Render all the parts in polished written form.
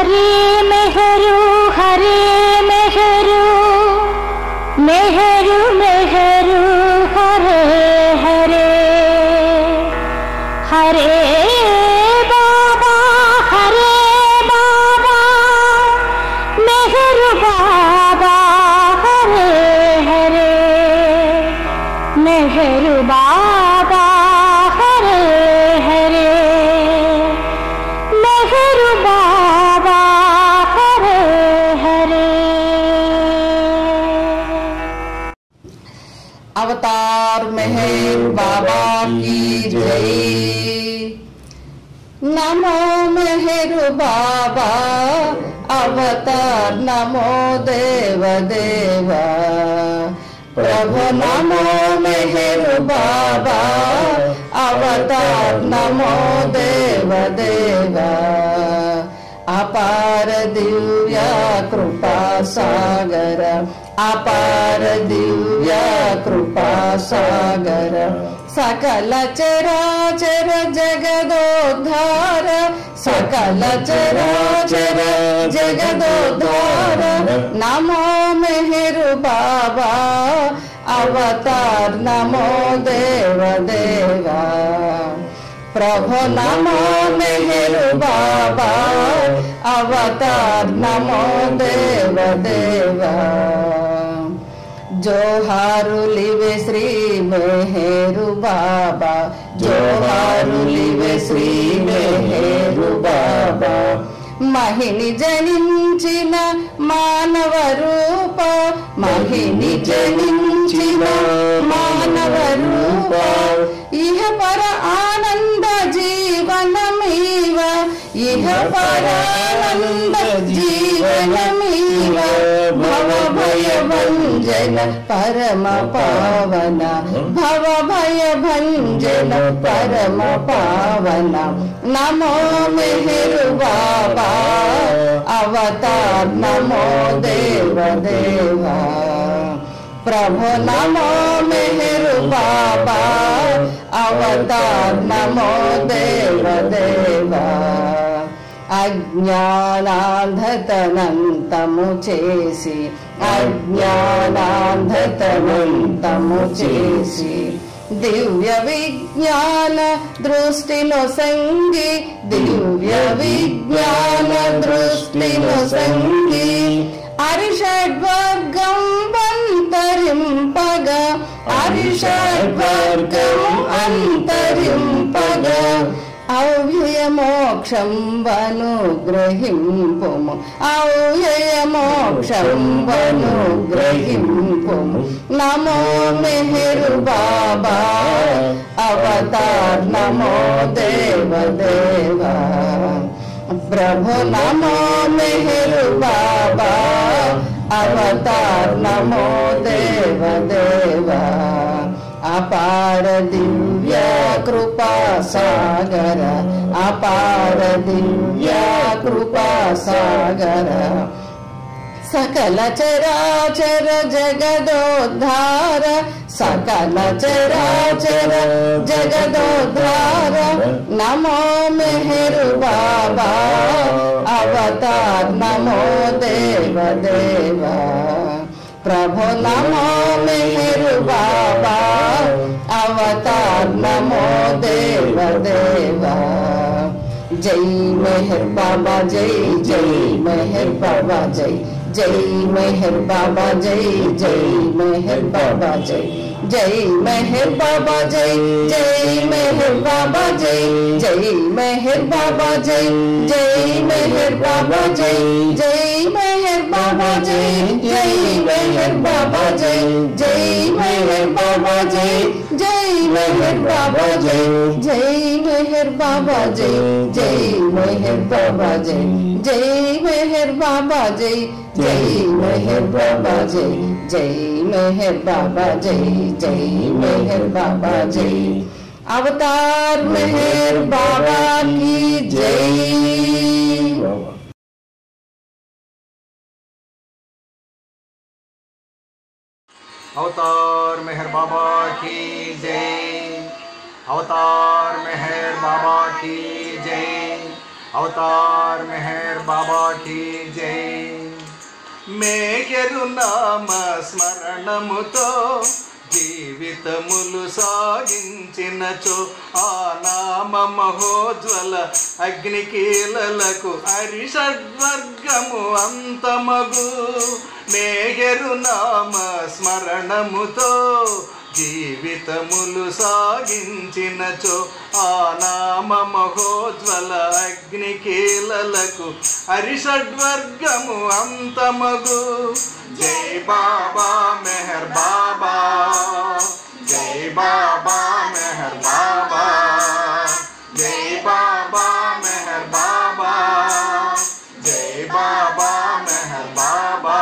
हरे मेहरू मेहरू मेहरू हरे हरे हरे बाबा मेहरू बाबा हरे हरे मेहरू बाबा हरे हरे मेहरू बाबा हरे हरे। अवतार मेहर बाबा की जय। नमो मेहर बाबा अवतार नमो देव देवा। प्रभु नमो मेहर बाबा अवतार नमो देव देवा। अपार दिव्य कृपा सागर अपार दिव्य कृपा सागर सकल चराचर जगदोद्धार सकल चराचर जगदोद्धार। नमो मेहर बाबा अवतार नमो देव देवा। प्रभु नमो मेहर बाबा अवतार नमो देव देवा। जोहारुलिवे श्री मेहरु बाबा जोहारुलिवे श्री मेहरु बाबा। महिनि जनिंचिन मानव रूप महिनि जनिंचिन मानव रूप। इह पर आनंद जीवनमीव इह पर आनंद जीवनमीव। भव भय भंजन परम पावन भव भय भंजन परम पावन। नमो मेहर बाबा अवतार नमो देव देवा। प्रभु नमो मेहर बाबा अवतार नमो देव देवा। अज्ञानांधतనంతము చేసి అజ్ఞానాంధతనంతము చేసి దివ్య విజ్ఞాన దృష్టిలో సంగి దివ్య విజ్ఞాన దృష్టిలో సంగి అరిషడ్వర్గం అంతరింపగ అరిషడ్వర్గం అంతరింపగ। अव्यय मोक्षं वनुग्रहिंपुमु अव्यय मोक्षं वनुग्रहिंपुमु। नमो मेहर बाबा अवतार नमो देव देवा। प्रभु नमो मेहर बाबा अवतार नमो देव देवा। अपार दिव्य कृपा सागर अपार दिव्य कृपा सागर सकल चराचर जगदोद्धार सकल चराचर जगदोद्धार। नमो मेहर बाबा अवतार नमो देव देवा। प्रभु नमो मेहर बाबा अवतार नमो देव देवा। जय मेहर बाबा जय जय मेहर बाबा जय जय मेहर बाबा जय जय मेहर बाबा जय जय मेहर बाबा जय जय मेहर बाबा जय जय मेहर बाबा जय जय मेहर बाबा जय जय मेहर बाबा जय जय मेहर बाबा जय जय मेहर बाबा जय जय मेहर बाबा जय जय मेहर बाबा जय जय मेहर बाबा जय जय मेहर बाबा जय जय मेहर बाबा जय जय मेहर बाबा जय जय मेहर बाबा जय। अवतार मेहर बाबा की जय। अवतार मेहर बाबा की जय। अवतार मेहर बाबा की जय। అవతార్ మెహర్ బాబా కీ జై. మేఘరు నామ స్మరణముతో జీవితములు సాగించినచో ఆ నామ మహోజ్వల అగ్నికీలలకు అరిషడ్వర్గము అంతమగు. మేఘరు నామ స్మరణముతో జీవితములు సాగించినచో ఆ నామ మహోజ్వల అగ్నికీలలకు అరిషడ్వర్గము అంతమగు. జై బాబా మెహర్ బాబా, జై బాబా మెహర్ బాబా, జై బాబా మెహర్ బాబా, జై బాబా మెహర్ బాబా.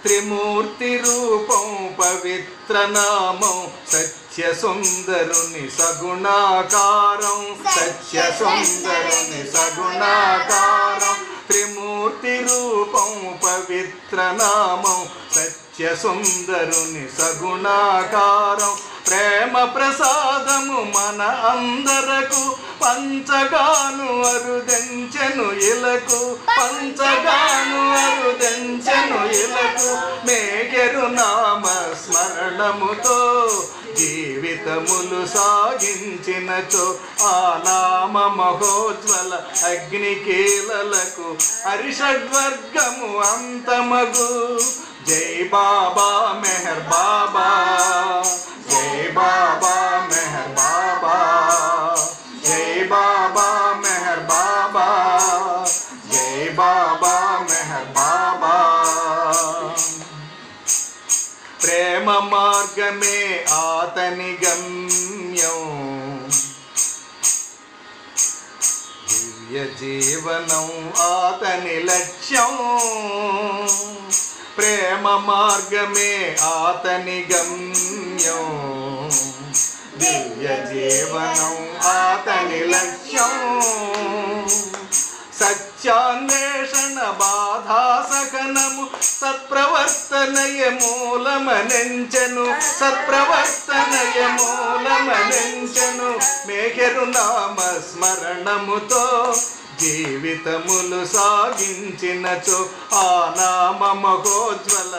త్రిమూర్తి రూపం పవిత్ర నామం సత్య సుందరుని సగుణాకారం, సత్య సుందరుని సగుణాకారం. త్రిమూర్తి రూపం పవిత్ర నామం సత్య సుందరుని సగుణాకారం. ప్రేమ ప్రసాదము మన అందరకు పంచగాను అరుదెంచెను ఇలకు, పంచగాను అరుదెంచెను ఇలకు. మేఘరు నామ స్మరణముతో జీవితములు సాగించినచో ఆ నామ మహోజ్వల అగ్నికీలలకు అరిషడ్వర్గము అంతమగు. జై బాబా మెహర్ బాబా, జై బాబా మెహర్ బాబా, జై బాబా మెహర్ బాబా, జై బాబా మెహర్ బాబా. ప్రేమ మార్గమే ఆతని గమ్యం, దివ్య జీవనం ఆతని లక్ష్యం. ప్రేమ మార్గమే ఆతని గమ్యం, దివ్య జీవనం ఆతని లక్ష్యం. సత్యాన్వేషణ బాధా సహనము సత్ప్రవర్తనయ మూలమనెంచెను, సత్ప్రవర్తనయ మూలమనెంచెను. మేఘరు నామ స్మరణముతో జీవితములు సాగించినచో ఆ నామ మహోజ్వల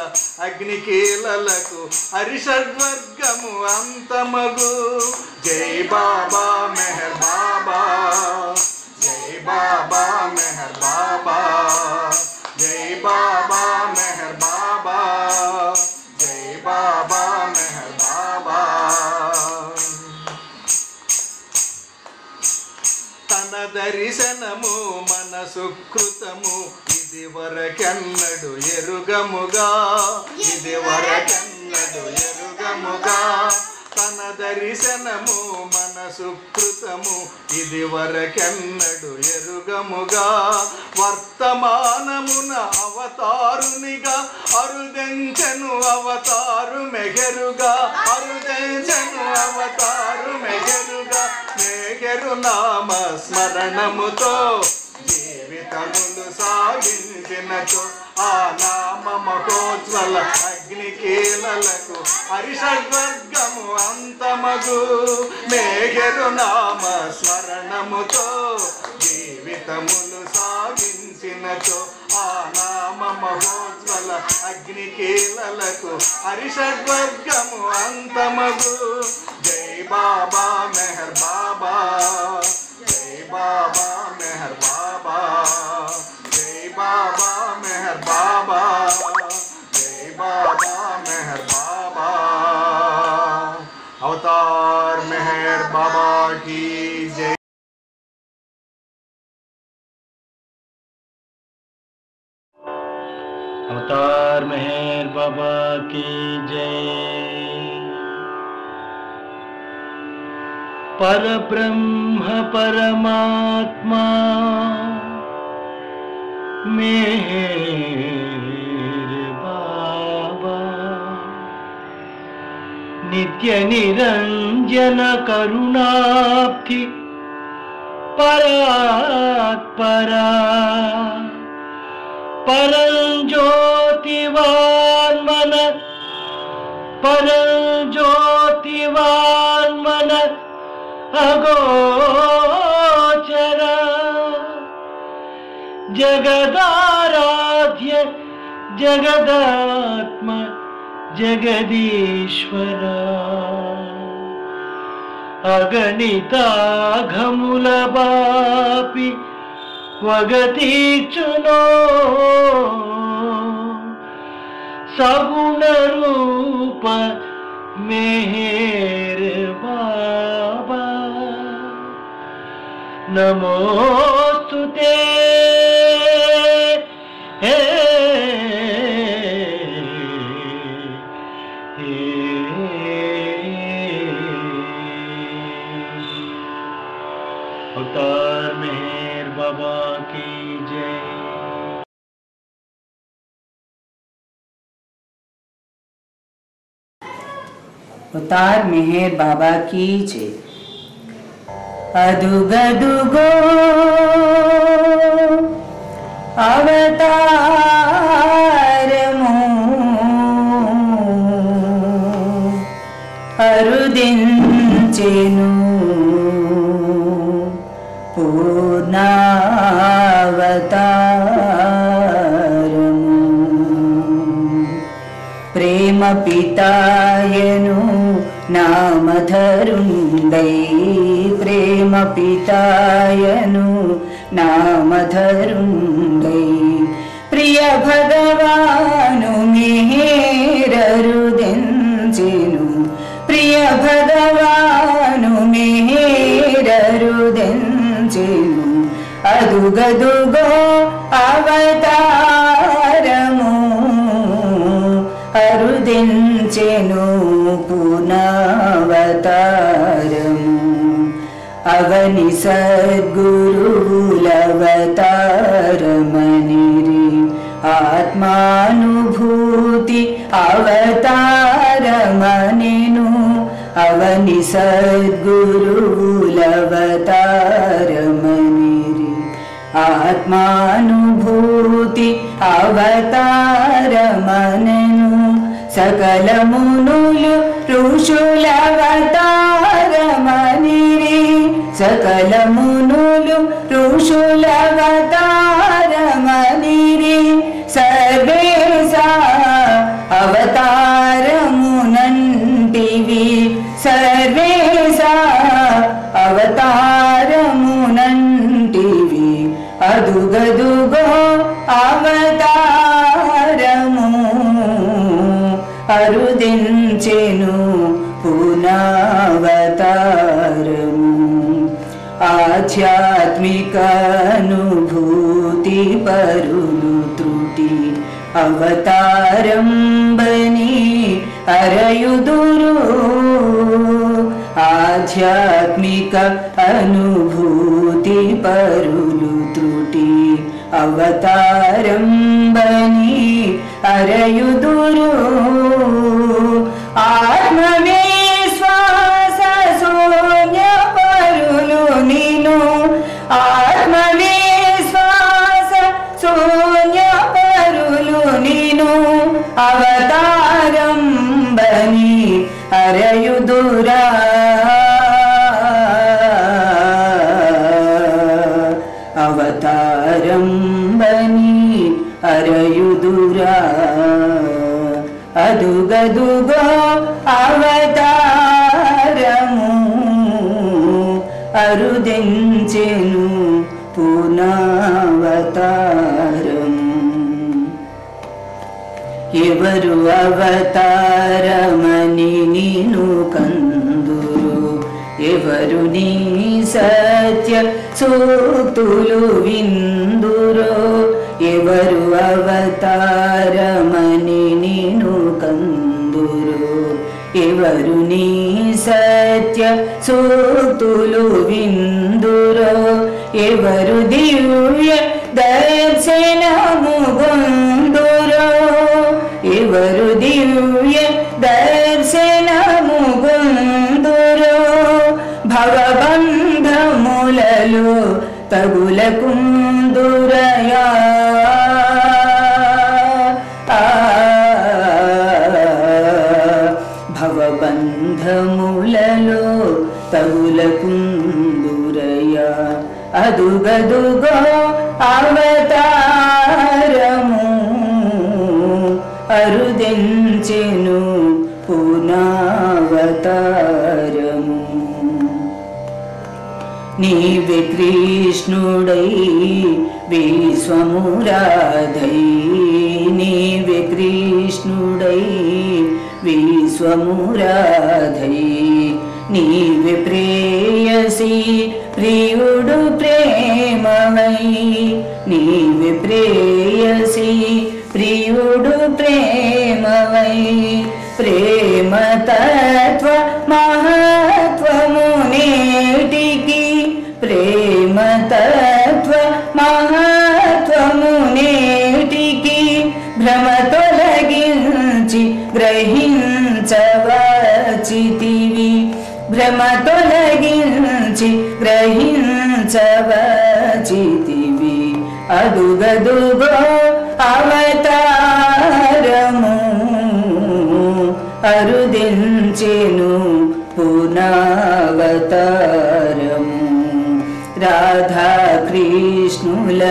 అగ్నికీలలకు అరిషడ్వర్గము అంతమగు. జై బాబా మెహర్ బాబా, జై బాబా మెహర్ బాబా, జై బాబా మెహర్ బాబా, జై బాబా మెహర్ బాబా. తన దర్శనము మన సుకృతము ఇది వరకెన్నడు ఎరుగముగా, ఇది వరకెన్నడు ఎరుగముగా. తన దర్శనము మన సుకృతము ఇది వరకెన్నడు ఎరుగముగా. వర్తమానమున అవతారునిగా అరుదెంచెను అవతారు మెహరుగా, అరుదెంచెను అవతారు మెహరుగా. మేఘరు నామ స్మరణముతో జీవితములు సాగించినచో ఆ నామ మహోజ్వల అగ్నికీలలకు అరిషడ్వర్గము అంతమగు. మేఘరు నామ స్మరణముతో జీవితములు సాగించినచో ఆ నామ మహోజ్వల అగ్నికీలలకు అరిషడ్వర్గము అంతమగు. జై బాబా మెహర్ బాబా, జై బాబా మెహర్ బాబా, జై బాబా మెహర్ బాబా, జై బాబా మెహర్ బాబా. అవతార్ మెహర్ బాబా కీ జై. अवतार मेहर बाबा की जय। पर ब्रह्म परमात्मा मेहर बाबा, नित्य निरंजन करुणाब्धि परात्परा, परंज्योतिवान मन, परंज्योतिवान मन अगो జగదారాధ్య జగదాత్మ జగదీశ్వర అగణితాఘముల బాపి వగతీర్చునో సగుణ రూప మెహర్ బాబా నమోస్తుతే अवतार मेहर बाबा की जय। अवतार मेहर बाबा की जय। अदुगदुगो अवतारमो अरुदिंचेनु पूर्णावतारमु प्रेम पितायनु नामधरुंदै प्रेम पितायनु नामधरुंदै प्रिय भगवानु मेहररुदिंचेनु प्रिय भगवानु मेहररुदिंचेनु अदुगदुगो अवतारमु अरुदिंचेनु पुनवतारमु अवनि सद्गुरुवुलवतारमनिरि आत्मानुभूति अवतारमनिनु अवनि सद्गुरुवुलवतारमनिरि आत्मानुभूति अवतारमनिनु सकल मुनुलु ऋषुलवतारमनिरि सकल मुनुलु ऋषुलवतारमनिरि सर्वेसा अवतारमुनन्तिवि सर्वेसा अवतारमुनन्तिवि अदुगदुगो अवतारमु अरुदिंचेनु पुनवतारमु आध्यात्मिक अनुभूति परुलु त्रुटि अवतारंबनि अरयुदुरु आध्यात्मिक अनुभूति परुलु त्रुटि अवतारंबनि अरयुदुरु आत्मविश्वास शून्य परुलु नीनु आत्मविश्वास शून्य परुलु नीनु अवतारंबनि अरयुदुरा अवतारंबनि अरयुदुरा अदुगदुगो अवतारमु अरुदिंचेनु पुनवतारमु एवरु अवतारमनि नीनु कंदुरु एवरु नी सत्य सूक्तुलु विंदुरु एवरु अवतारमनि नीनु कंदुरु एवरु नी सत्य सूक्तुलु विंदुरु एवरु दिव्य दर्शनमु गुंदुरु एवरु दिव्य दर्शनमु गुंदुरु भवबंधमुललो तगुलकुंदुरया भवबंधमुललो तगुलकुंदुरया अदुगदुगो అవతారము అరుదించెను పునావతారము నీవే కృష్ణుడై విశ్వమురాధై నీవే కృష్ణుడై విశ్వమురాధై నీవే ప్రేయసి ప్రియుడు ప్రేమమై నీవే ప్రేయసి ప్రియుడు ప్రేమమై ప్రేమ తత్వ మహత్వము నేటికి ప్రేమ తత్వ మహత్వము నేటికి భ్రమ తొలగించి గ్రహించవచితివి భ్రమ తొలగించి గ్రహించవచితివి అదుగదుగో అవతారము అరుదించెను పునావతారము రాధా కృష్ణుల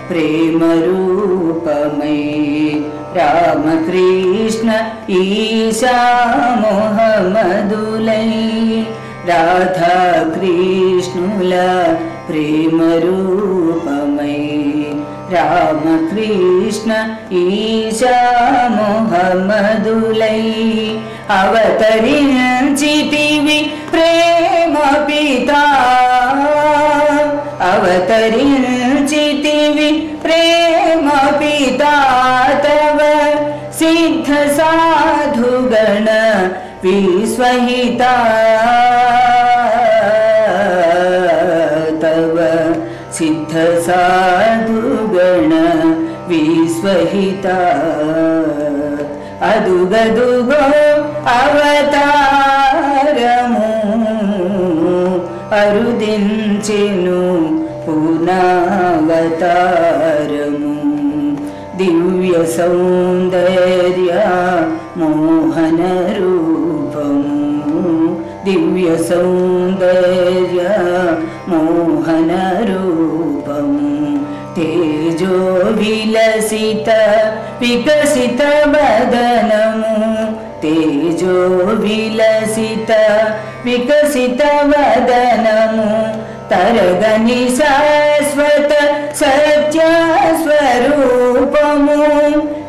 ప్రేమ రూపమై రామకృష్ణ ఈశా మొహమ్మదులై రాధా కృష్ణుల ప్రేమ రూపమై రామకృష్ణ ఈశా మొహమ్మదులై అవతరించితివి ప్రేమ పితా అవతరించితివి ప్రేమ పితా తవ సిద్ధ సాధుగణ విశ్వహితా తవ సిద్ధ సాధుగణ విశ్వహితా అదుగదుగో అవతారము అరుదించెను పునావతారము దివ్య సౌందర్య మోహన రూపము దివ్య సౌందర్య మోహన రూపము తేజో విలసిత వికసిత వదనము తేజో విలసిత వికసిత వదనము తరగని శాశ్వత సత్య స్వరూపము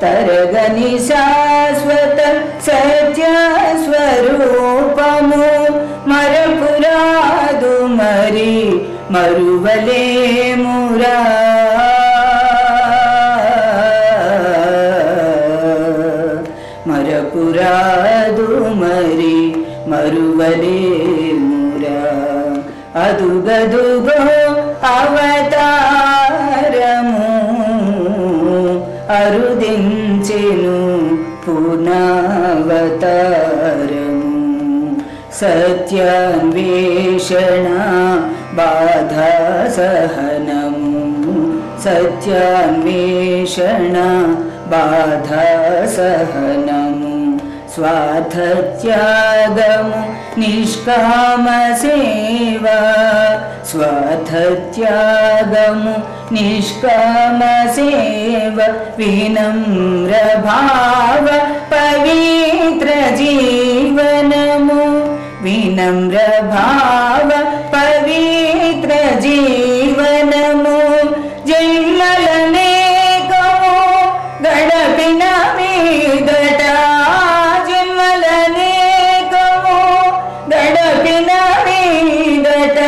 తరగని శాశ్వత సత్య స్వరూపము మరపురాదు మరి మరువలేమురా మరపురాదు మరి మరువలేమురా అదుగదుగో అవతారము అరుదించెను పునావతారము సత్యాన్వేషణ బాధా సహనము సత్యాన్వేషణ బాధా సహనము స్వార్థత్యాగము నిష్కామ సేవ స్వార్థత్యాగము నిష్కామ సేవ వినమ్ర భావ పవిత్ర జీవనము వినమ్ర భావ పవిత్ర జీవనము జన్మలనేకము గడపిన మీదట జన్మలనేకము గడపిన మీదట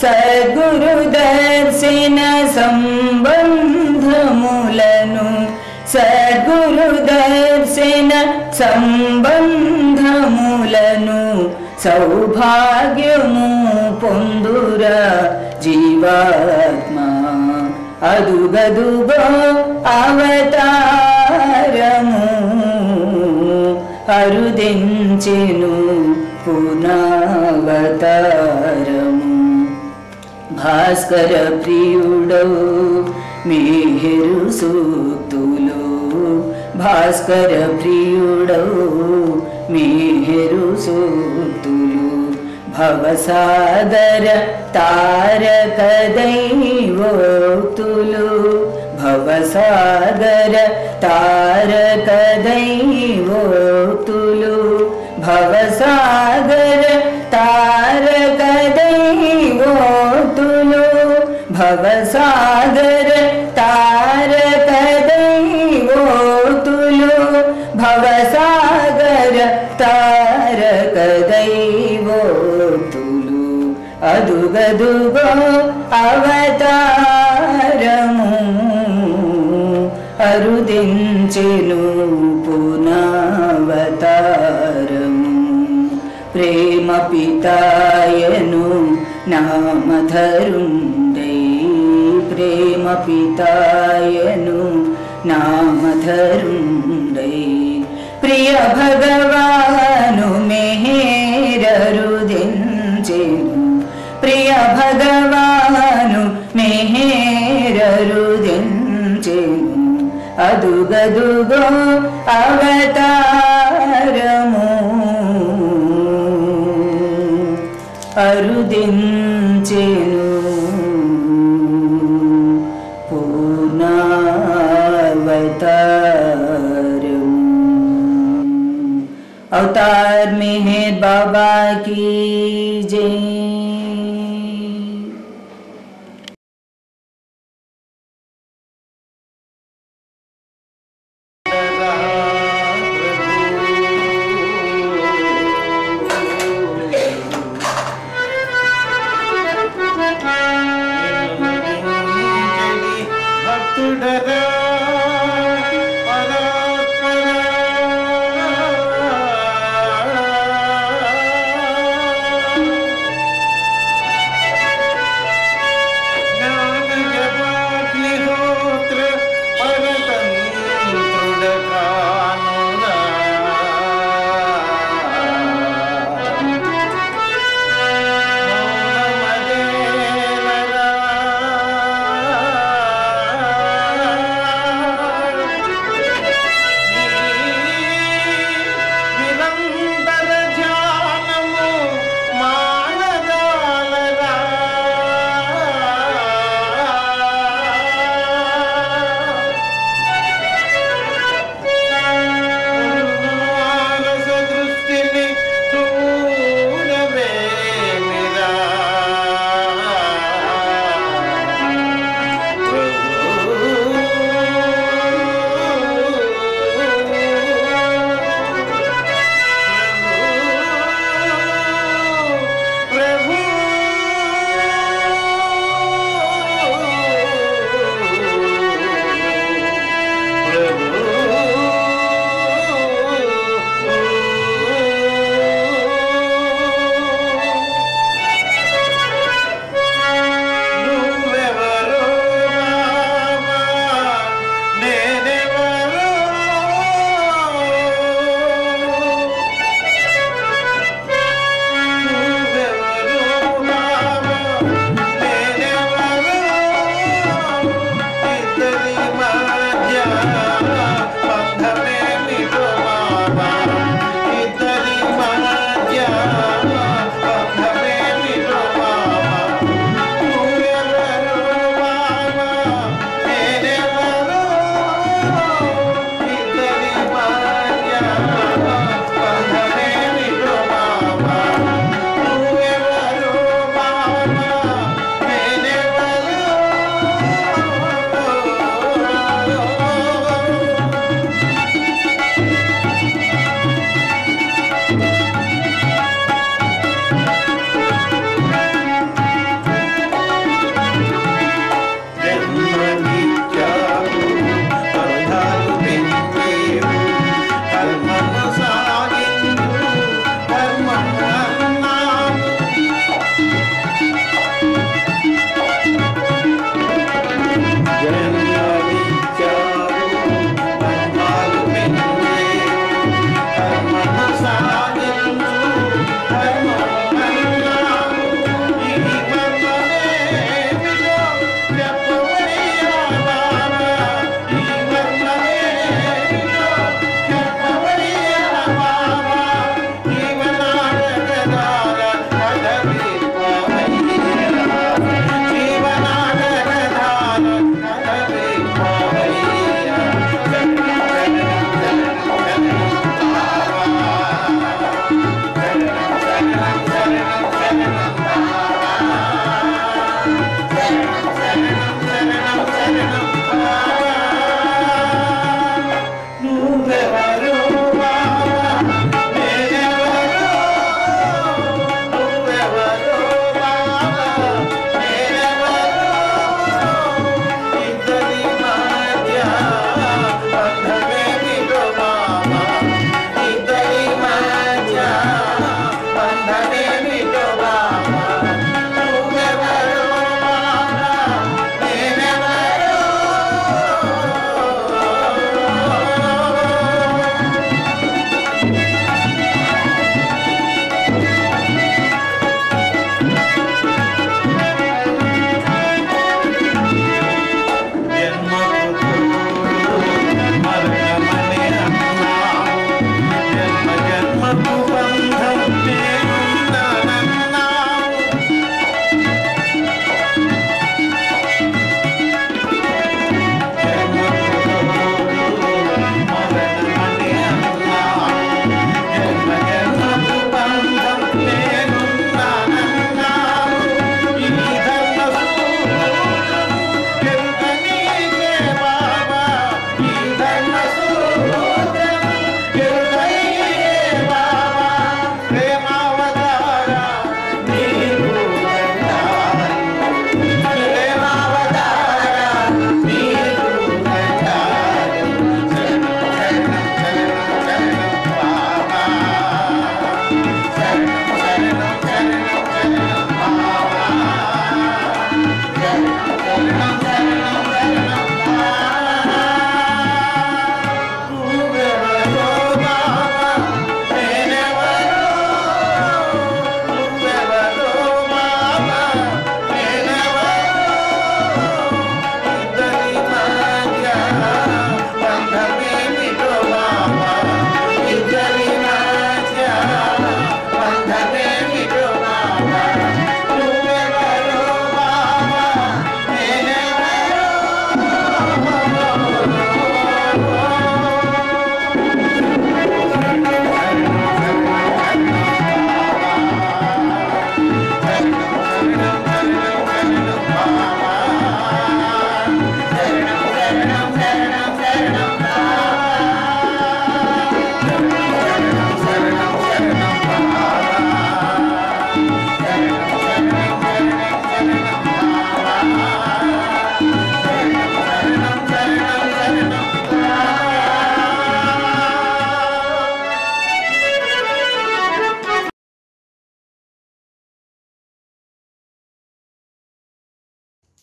సద్గురు దర్శన సంబంధములను సద్గురు దర్శన సంబంధములను సౌభాగ్యము పొందురా జీవాత్మ అదుగదుగో అవతారము అరుదించెను పునావతారము భాస్కర ప్రియుడవు మేహరు సూక్తులు భాస్కర ప్రియుడవు మేహరు సూక్తులు భవసాదర తారక దైవోక్తులు భవసాగర తారక దైవోతులు భవసాగర తారక దైవోతులు భవసాగర తారక దైవోతులు భవసాగర తారక దైవోతులు అదుగదుగో అవతారము అరుదించెను పునవతారము ప్రేమ పితాయను నామధరుండై ప్రేమ పితాయను నామధరుండై ప్రియ భగవాను మెహేరరుదించెను ప్రియ భగవాను మెహేరరుదించెను అదుగదుగో అవతారము అరుదించెను పూర్ణావతారము अवतार मेहर बाबा की जय।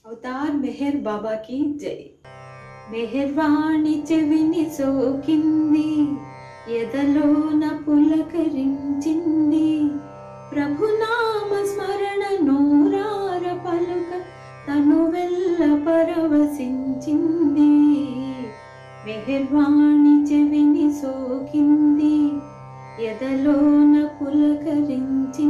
అవతార్ మెహర్ బాబా की జై. మెహర్వాణి చెవిని సోకింది, ఎదలోన పులకరించింది, ప్రభునామ స్మరణ నూరార పలుక తను వెల్ల పరవశించింది. మెహర్వాణి చెవిని సోకింది, ఎదలోన పులకరించింది.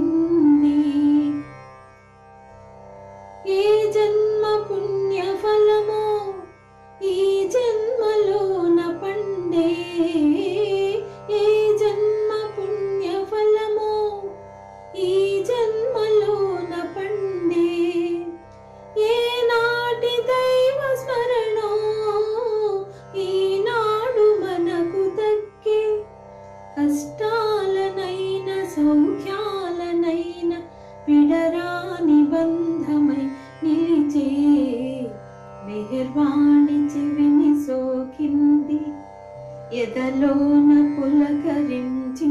ఏ జన్మ పుణ్య ఫలమో ఈ జన్మలోన పండే, ఏ జన్మ పుణ్య ఫలమో ఈ జన్మలోన పండే, ఏ నాటి దైవ స్మరణో ఈనాడు మనకు దక్కే, కష్టాలనైన సౌఖ్యాలనైన విడరాని బంధమై నిలిచే. మెహర్వాణి చెవిని సోకింది, ఎదలోన పులకరించింది.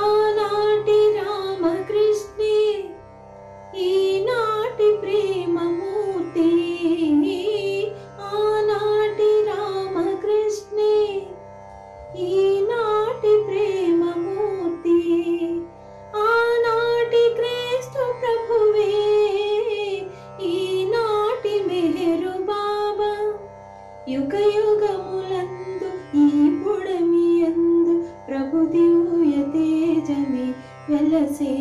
ఆనాటి రామకృష్ణే ఈనాటి ప్రేమమూర్తి, ఆనాటి రామకృష్ణే ఈనాటి ప్రేమమూర్తి, ఆనాటి క్రీస్తు ప్రభువే ఈనాటి మెహరు బాబా. యుగ యుగములందు ఈ పుడమియందు ప్రభు దివ్య తేజమే వెలసే.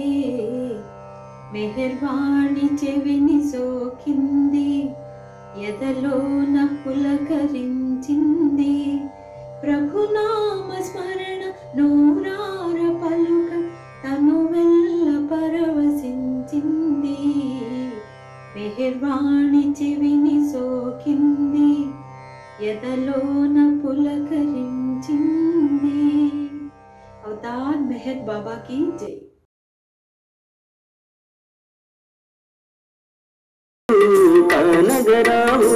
మెహర్వాణి చెవిని సోకింది, ఎదలోన పులకరించింది, ప్రభునామ స్మరణ నూరార పలుక తను వెల్ల పరవశించింది. మెహర్వాణి చెవిని సోకింది, ఎదలోన పులకరించింది. అవతార్ మెహర్ బాబా की జై. కానగరావు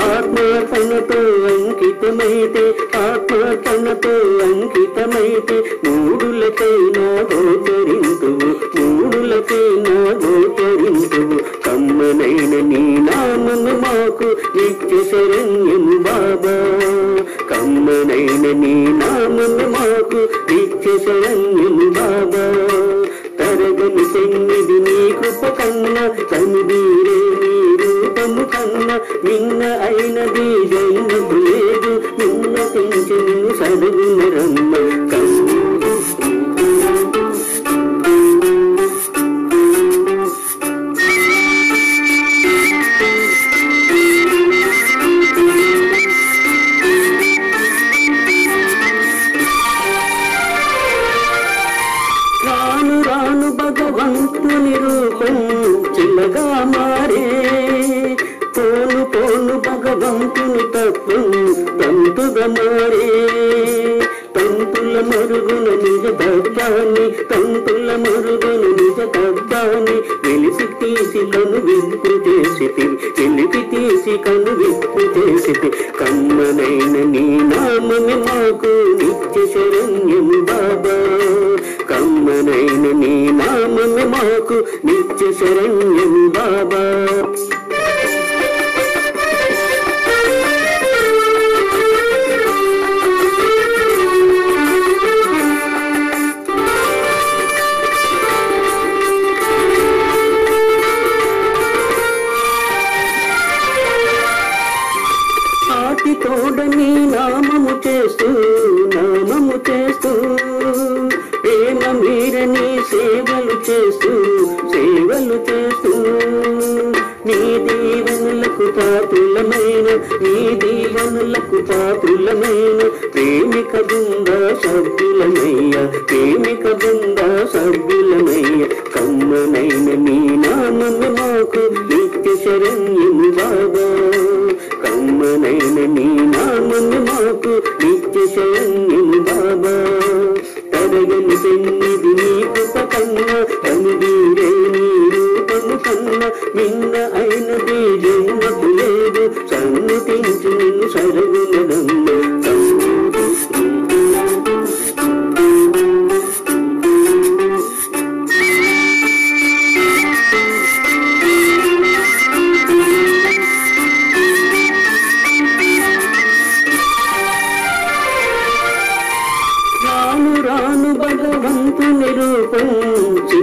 ఆత్మర్పణతో అంకితమైతే, ఆత్మర్పణతో అంకితమైతే మూడులకైనా గోచరింతువు, మూడులకైనా గోచరింతువు. కమ్మనైన నీ నామము మాకు నిత్య శరణ్యము బాబా, కమ్మనైన నీ నామము మాకు నిత్య శరణ్యము బాబా. తరగని చెన్నిది నీ కృప కన్నా, తనిదీరే నీ రూపము కన్నా నిన్న అయినది జన్మకు లేదు. నిన్న తెంచి నిన్ను సరుగున రమ్మ భగవంతుని రూపం చిల్లగా మారే, పోను పోను భగవంతుని తత్వం తంతుగా మారే. తంతుల మరుగున నిజ తత్వాన్ని, తంతుల మరుగున నిజ తత్వాన్ని వెలిసి తీసి కను విప్పు చేసితి, వెలిపి తీసి కను విప్పు చేసితి. కమ్మనైన నీ నామమే మాకు నిత్య శరణ్యము బాబా, కమ్మనైన నీ నామమే మాకు నిత్య శరణ్యము బాబా. తోడ నీ నామము చేస్తూ, నామము చేస్తూ ప్రేమ మీరని సేవలు చేస్తూ, సేవలు చేస్తూ నీ దీవెనలకు పాత్రులమైన, నీ దీవెనలకు పాత్రులమైన ప్రేమిక బృంద సభ్యులమయ్య, ప్రేమిక బృంద సభ్యులమయ్య. కమ్మనైన నీ నామము మాకు నిత్య శరణ్యము బాబా, కమ్మనైన నీ నామము మాకు నిత్య శరణ్యము బాబా. తరగని పెన్నిది నీ కృప కన్నా, తనుదీరే నీ రూపము కన్నా నిన్న అయినది జన్మకు లేదు. సన్నుతించు నిన్ను సరుగునదమ్మ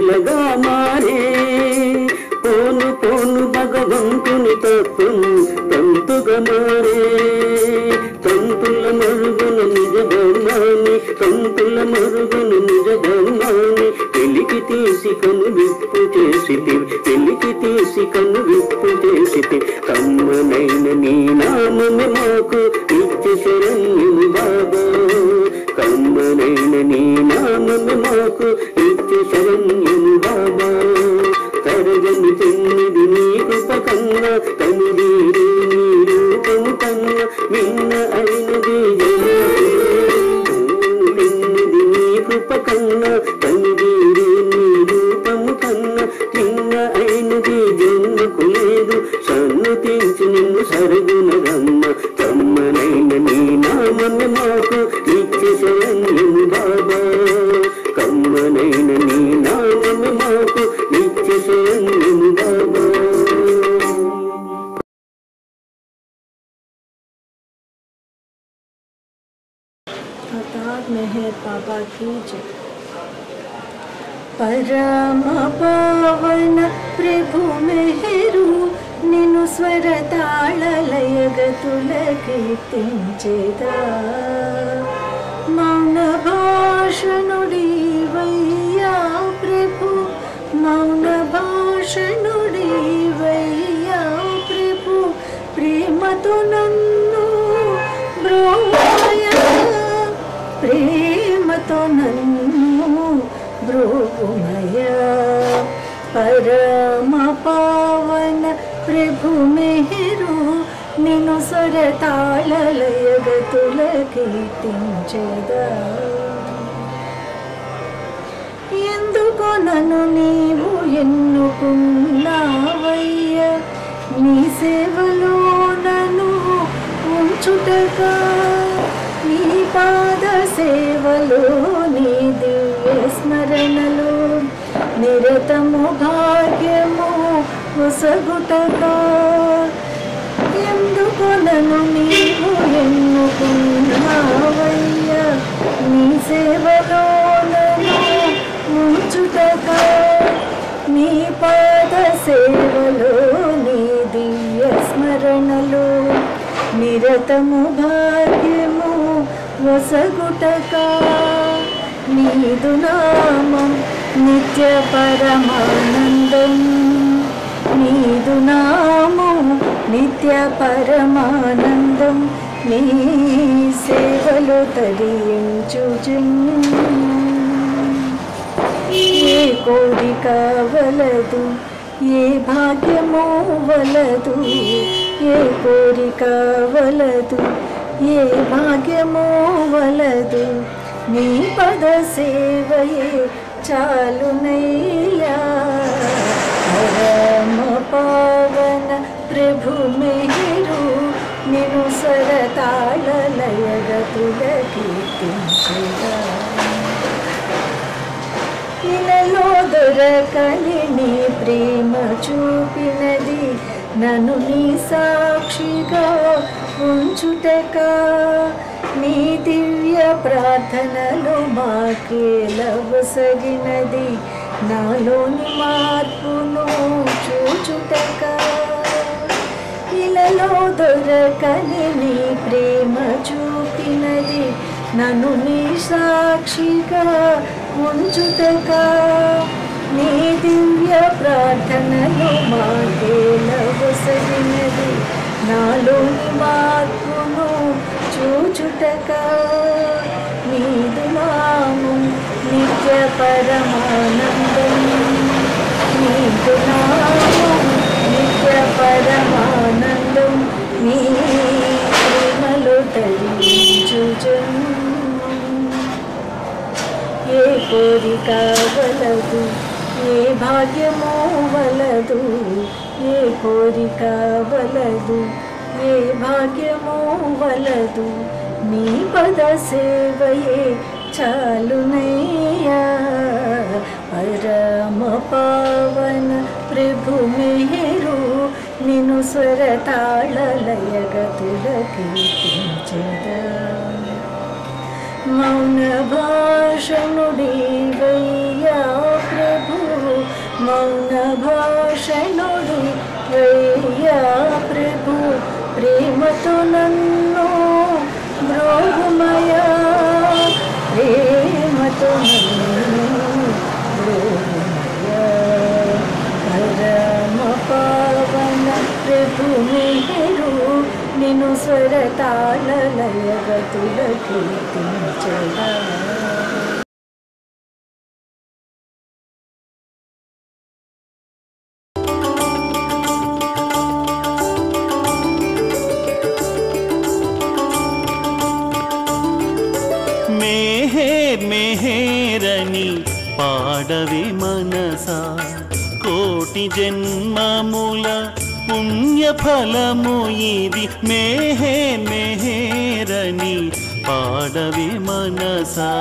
లీలగా మారే. పోను పోను భగవంతుని తత్వం తంతుగా మారే. తంతుల మరుగున నిజ ధర్మాన్ని, తంతుల మరుగున నిజ ధర్మాన్ని వెలికి తీసి కను విప్పు చేసితే, వెలికి తీసి కను విప్పు చేసితే. కమ్మనైన నీ నామమే మాకు నిత్య శరణ్యం బాబా. కమ్మనైన నీ నామమే మాకు నిత్య శరణ్యం బాబా. తరగని చెన్నిది నీ కృప కన్నా, కనుదీరే నీ రూపము కన్నా విన్న అయినది జన్మది. నీ కృప కన్నా, కనుదీరే నీ రూపము కన్నా విన్న అయినది జన్మకు లేదు. సన్నుతించి నిన్ను సరుగున రమ్మ. కమ్మనైన నీ నామమే మాకు నిత్య శరణ్యం బాబా. కమ్మనైన నీ నామమే మాకు నిత్య శరణ్యం బాబా. अवतार मेहर बाबा की जय। परम पावन प्रभु मेहरु निनु स्वर ताళలయగతుల కీర్తించేదా. మౌన భాషనుడివయ్యా ప్రభు, మౌన భాషనుడివయ్యా ప్రభు. ప్రేమతో నన్ను బ్రోవయ్యా, ప్రేమతో నన్ను బ్రోవయ్యా. పరమ పావన ప్రభు మెహరు నిన్ను స్వర తాళలయగతుల కీర్తించెదా. ఎందుకో నన్ను నీవు ఎన్నుకున్నావయ్యా, నీ సేవలో నన్ను ఉంచుటగా. నీ పాద సేవలో, నీ దివ్య స్మరణలో నిరతము భాగ్యము ఒసగుటగా. ఎందుకు నన్ను నీవు ఎన్నుకున్నావయ్యా, నీ సేవలో నన్ను ఉంచుటగా. నీ పాద సేవలో, నీ దివ్య స్మరణలో నిరతము భాగ్యము ఒసగుటగా. నీదు నామం నిత్య పరమానందం, నీదు నామం నిత్య పరమానందం. నీ సేవలో తరించుచున్. ఏ కోరిక వలదు, ఏ భాగ్యమో వలదు, ఏ కోరిక వలదు, ఏ భాగ్యమో వలదు. నీ పద సేవయే చాలునయ్యా. పరమ పావన ప్రభు మెహరు నిన్ను స్వర తాళలయగతుల కీర్తించెదా. ఇలలో దొరకని నీ ప్రేమ చూపినది, నన్ను నీ సాక్షిగా ఉంచుటకా. నీ దివ్య ప్రార్థనలు మాకేలవసగినది, నాలోని మార్పును చూచుటకా. ఇలలో దొరకని నీ ప్రేమ చూపినది, నన్ను నీ సాక్షిగా ఉంచుటకా. నీ దివ్య ప్రార్థనలు మాకేలవసగినది, నాలోని మార్పును చూచుటకా. నీదు నామం నిత్య పరమానందం, నీదు నామం నిత్య పరమానందం. నీ ప్రేమలో తరించుచున్. ఏ కోరిక వలదు, ఏ భాగ్యమో వలదు, ఏ కోరిక వలదు, ఏ భాగ్యమో వలదు. నీ పద సేవయే చాలునయ్యా. పరమ పావన ప్రభు మెహరు నిన్ను స్వర తాళలయగతుల కీర్తించెదా. మౌన భాషనుడివయ్యా ప్రభు, మౌన భాషణుడు వయ్యా ప్రభు ప్రేమతో నన్ను బ్రోహుమయా ప్రేమతో నన్ను బ్రోహుమయా పరమ పావన ప్రభు మెహరు నిన్ను స్వరతాళ లయగతుల కీర్తించగా మెహేరని పాడవి మనసా కోటి జన్మముల పుణ్య ఫలము ఇది మెహేరని పాడవి మనసా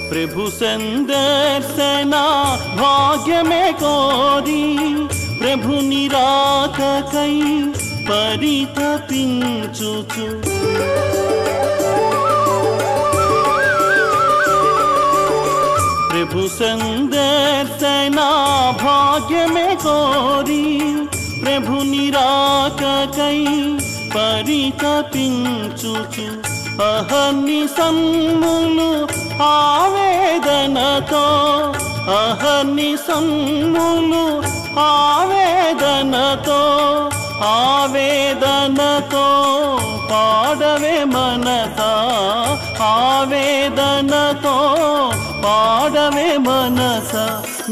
ప్రభు సందర్శన భాగ్యమే కోరి ప్రభు నిరాకకై పరితపించుచు ప్రభు సందర్శన భాగ్యమే కోరి ప్రభు నిరాకకై పరితపించుచు అహర్ని సమ్ములు ఆవేదనతో అహర్ని సమ్ములు ఆవేదనతో ఆవేదనతో పాడవే మనసా ఆవేదనతో పాడవే మనసా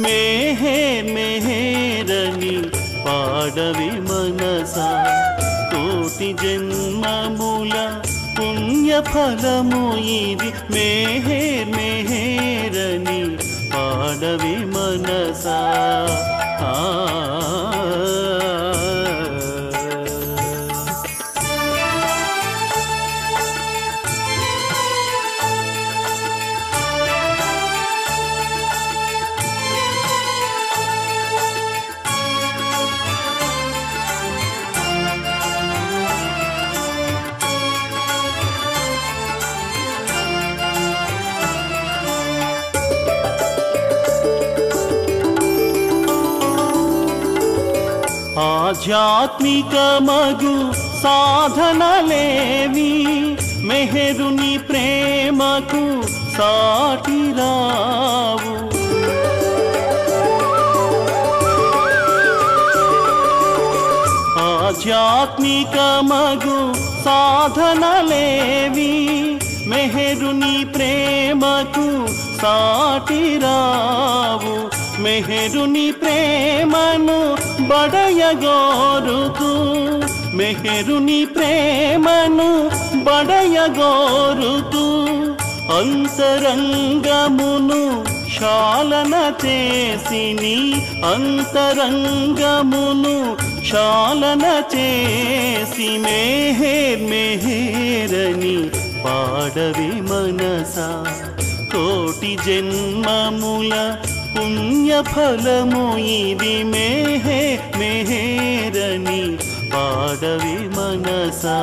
మెహేరని పాడవే మనసా కోటి జన్మముల పుణ్య ఫలము ఇది మెహేరని పాడవి మనసా ఆధ్యాత్మిక మగు సాధనలేవి మెహరుని ప్రేమకు సాటిరావు ఆధ్యాత్మిక మగు సాధనలేవి మెహరుని ప్రేమకు సాటిరావు మెహరుని ప్రేమను బడయగోరుతూ మెహరుని ప్రేమను బడయగోరుతూ అంతరంగమును శాలన చేసిని అంతరంగమును శాలన చేసి మెహేరని పాడవి మనసా కోటి జన్మముల పుణ్య ఫలము ఇది మెహేరని పాడవి మనసా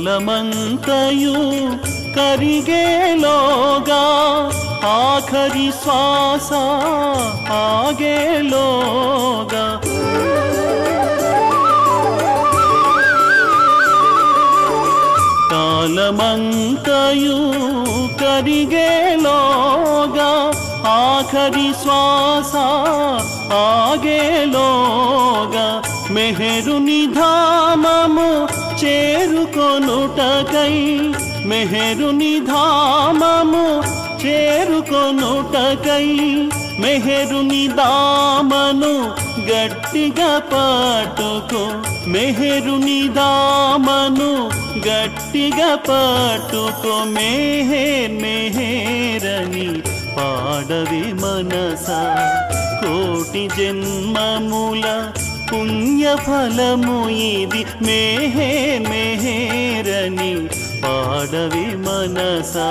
కాలమంతయు కరిగేలోగా ఆఖరి శ్వాస ఆగేలోగా కాలమంతయు కరిగేలోగా ఆఖరి శ్వాస ఆగేలోగా మెహరుని ధామము చేరుకొనుటకై మెహరుని ధామము చేరుకొనుటకై మెహరుని దామను గట్టిగా పట్టుకో మెహరుని దామను గట్టిగా పట్టుకో మెహర్ మెహరని పాడవి మనసా కోటి జన్మముల పుణ్యఫలము ఇది మెహర్ మెహరని పాడవి మనసా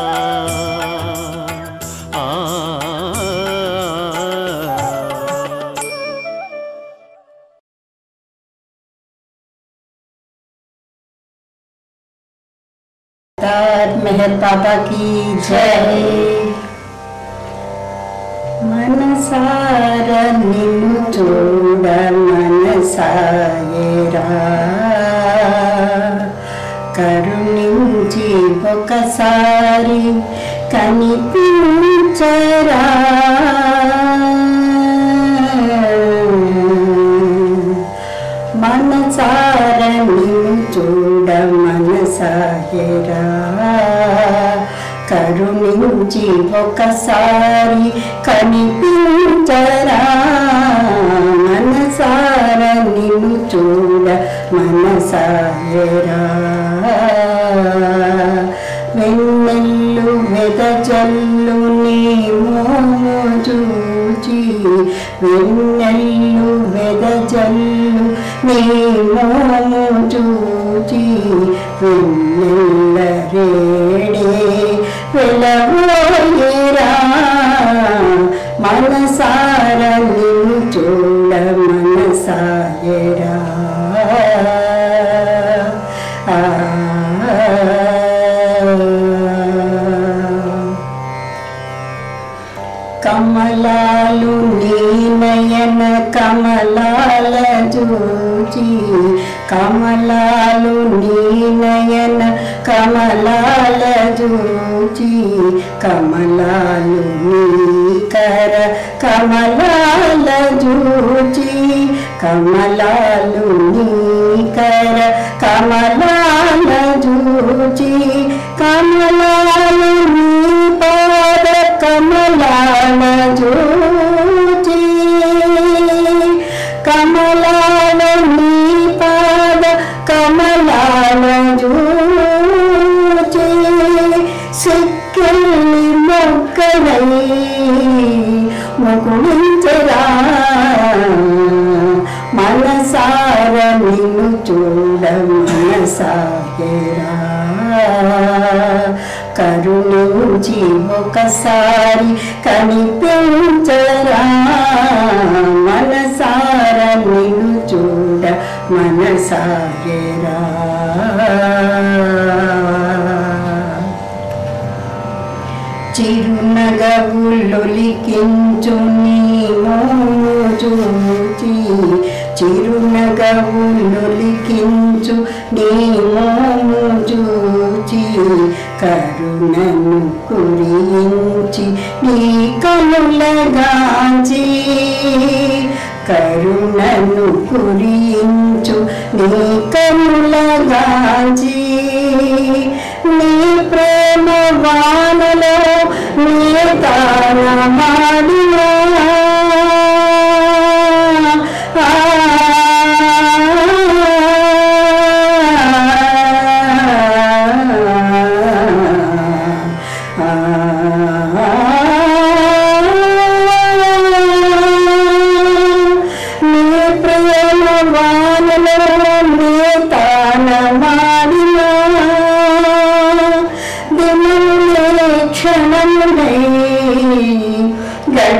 अवतार मेहर बाबा की जय। मनसार निन्नु చూడ మనసాయేరా కరుణించి ఒకసారి కనిపించరా మనసార నిన్ను చూడ మనసాయేరా కరుణించి ఒకసారి కనిపించరా మనసార నిన్ను చూడ మనసాయేరా వెన్నెల్లు వెదజల్లు నీ మోము చూచి వెన్నెల్లు వెదజల్లు నీ మోము చూచి వెన్నెల్ల రేడే వెలవోయేరా మనసార నిన్ను చూడ మనసాయేరా కమలాలు నీ నయన కమలాల చూచి కమలాలు నీ నయన కమలాల చూచి కమలాలు నీ కర కమలాల చూచి కమలాలు నీ కర కమలాల చూచి కమలాలు నీ పాద కమలాల చూచి కమలాల నీ పాద కమలాల చూచి సిక్కిల్లి మొక్కలై ముకుళించరా మనసార నిన్ను చూడ మనసాయేరా కరుణించి ఒకసారి కనిపించరా మనసార నిన్ను చూడ మనసాయేరా చిరునగవులొలికించు నీ మోము చూచి చిరునగవులొలికించు నీ మోము చూచి కరుణను కురించి నీ కనులగాంచి కరుణను కురించు నీ కనులగాంచి నీ ప్రేమ వానలో నీ తానమాడినా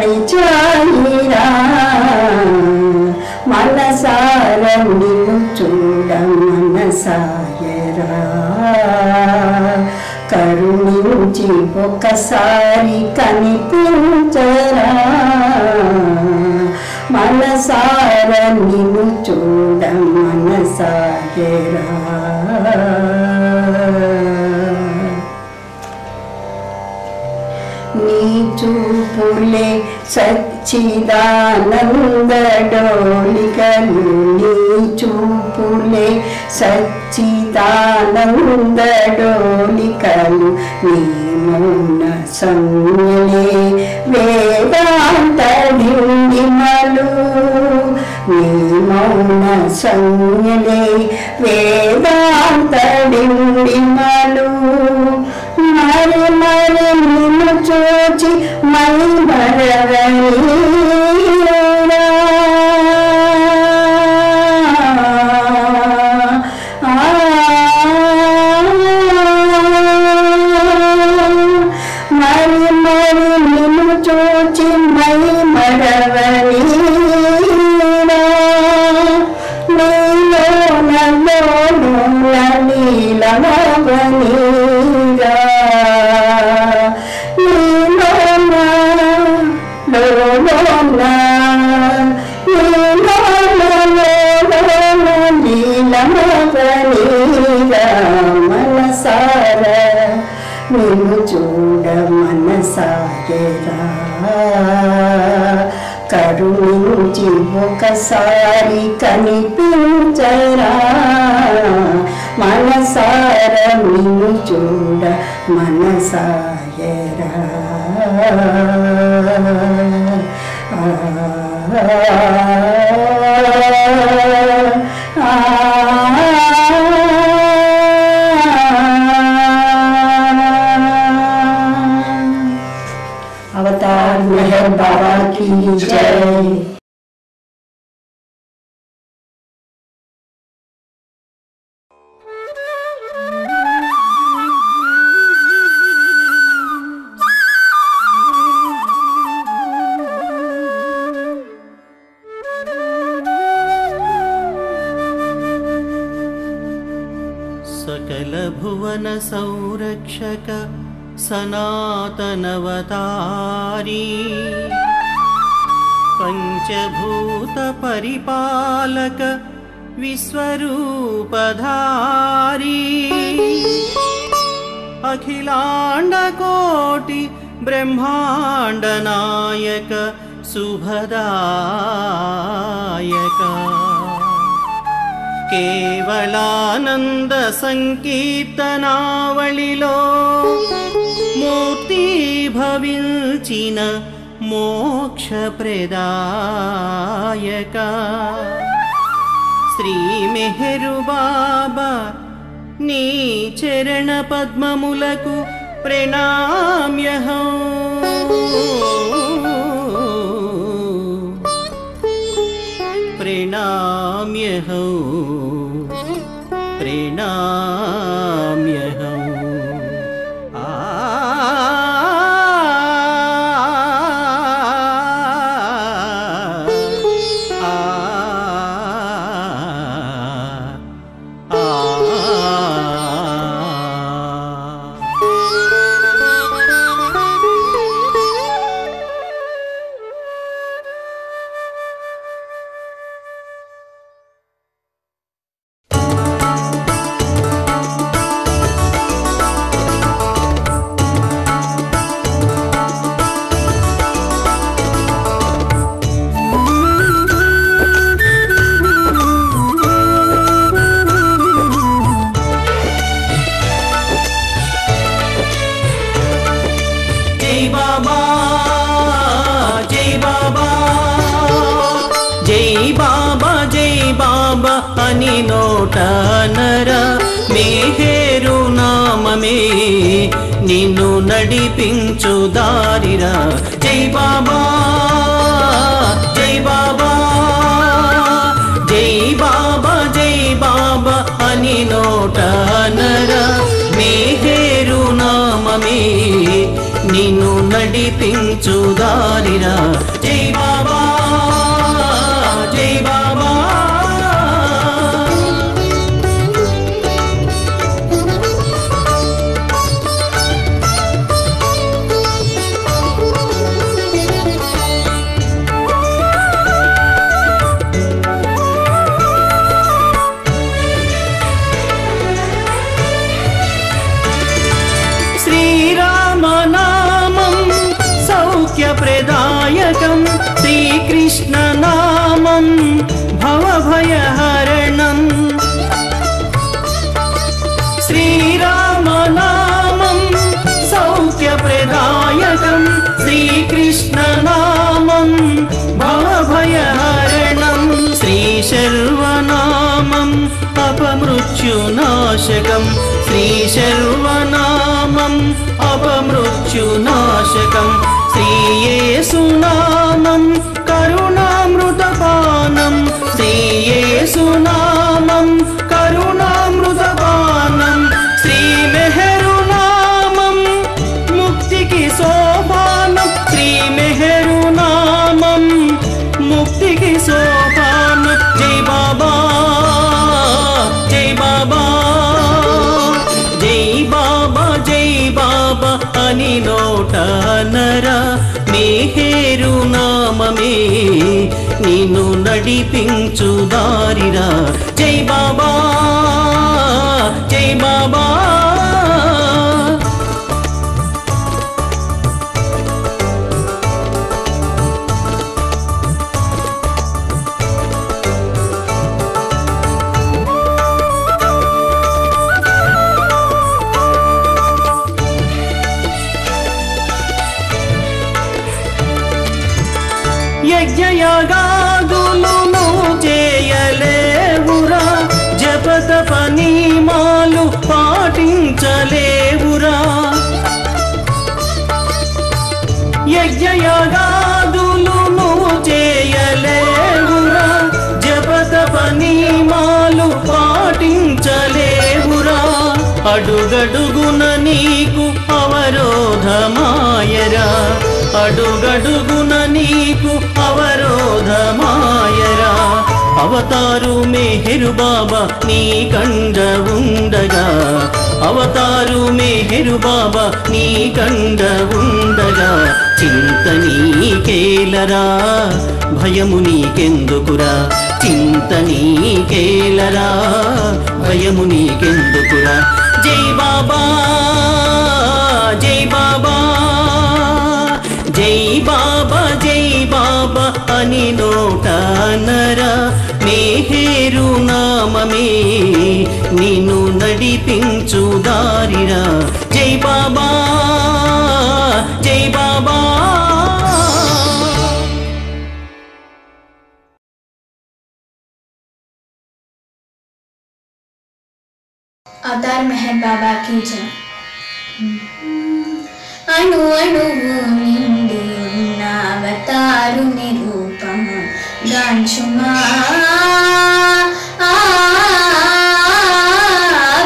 గడిచాయిరా మనసార నిన్ను చూడ మనసాయరా కరుణించి ఒకసారి కనిపించరా మనసార నిన్ను చూడ మనసాయరా నీ చూపులే సచ్చిదానంద డోలికలు నీ చూపులే సచ్చిదానంద డోలికలు నీ మౌన సంజ్ఞలే వేదాంత డిండిమలు నీ మౌన సంజ్ఞలే వేదాంత డిండిమలు మరి మరి నిన్ను చూచి మై మరవనీరా మరి మరి నిన్ను చూచి మై మరవనీరా నీలో నల్లోనుల నీలమవనీరా మనసార నిన్ను చూడ మనసాగరా కరుణించి ఒకసారి కనిపించరా మనసార నిన్ను చూడ మనసాగరా अवतार मेहर बाबा की जय। सकल भुवन संरक्षक सनातनवतारी पंचभूत परिपालक विश्वरूपधारी अखिलांड कोटि ब्रह्मांड नायक शुभदायक केवलानंद संकीर्तनावलिलो मूर्ति भविंचिन मोक्ष प्रदायक श्री मेहरु बाबा नी चरण पद्ममुलकु प्रणाम्यहं प्रणाम्यहं प्रणाम्यहं అని నోటనర మేహేరు నామమే నిన్ను నడిపించు దారిరా జై బాబా జై బాబా జై బాబా జై బాబా అని నోటనర మేహేరు నామమే నిన్ను నడిపించు దారిరా జై బాబా జై బాబా ప్రదాయకం శ్రీశర్వనామం అపమృత్యునాశకం శ్రీశర్వనామం అపమృత్యునాశకం శ్రీయేసునామం కరుణామృతపానం శ్రీయేసునామం కరుణామృతపానం శ్రీమెహరునామం ముక్తికి సోపానం శ్రీమెహరునామం ముక్తికి సోపానం జై బాబా జై బాబా జై బాబా జై బాబా అని నోట నరా మేహేరు నామమే నిన్ను నడిపించు దారిరా జై బాబా జై బాబా యజ్ఞయాగాదులు చేయలేవురా జపతప నియమాలు పాటించలేవురా యజ్ఞయాగాదులు చేయలేవురా జపతప నియమాలు పాటించలేవురా అడుగడుగున నీకు అవరోధమాయరా అడుగడుగున నీకు అవరోధమాయరా అవతారు మెహరు బాబా నీ కండ ఉండగా అవతారు మెహరు బాబా నీ కండ ఉండగా చింత నీకేలరా భయము నీకెందుకురా చింత నీకేలరా భయము నీకెందుకురా జై బాబా జై బాబా జై బాబా జై బాబా అని నోట నరా మేహేరు నామమే నిన్ను నడిపించు దారిరా జై బాబా జై బాబా अवतार मेहर बाबा की जय। अणु अणुवु निंडी उन्न अवतारुनि रूपमु गांचुमा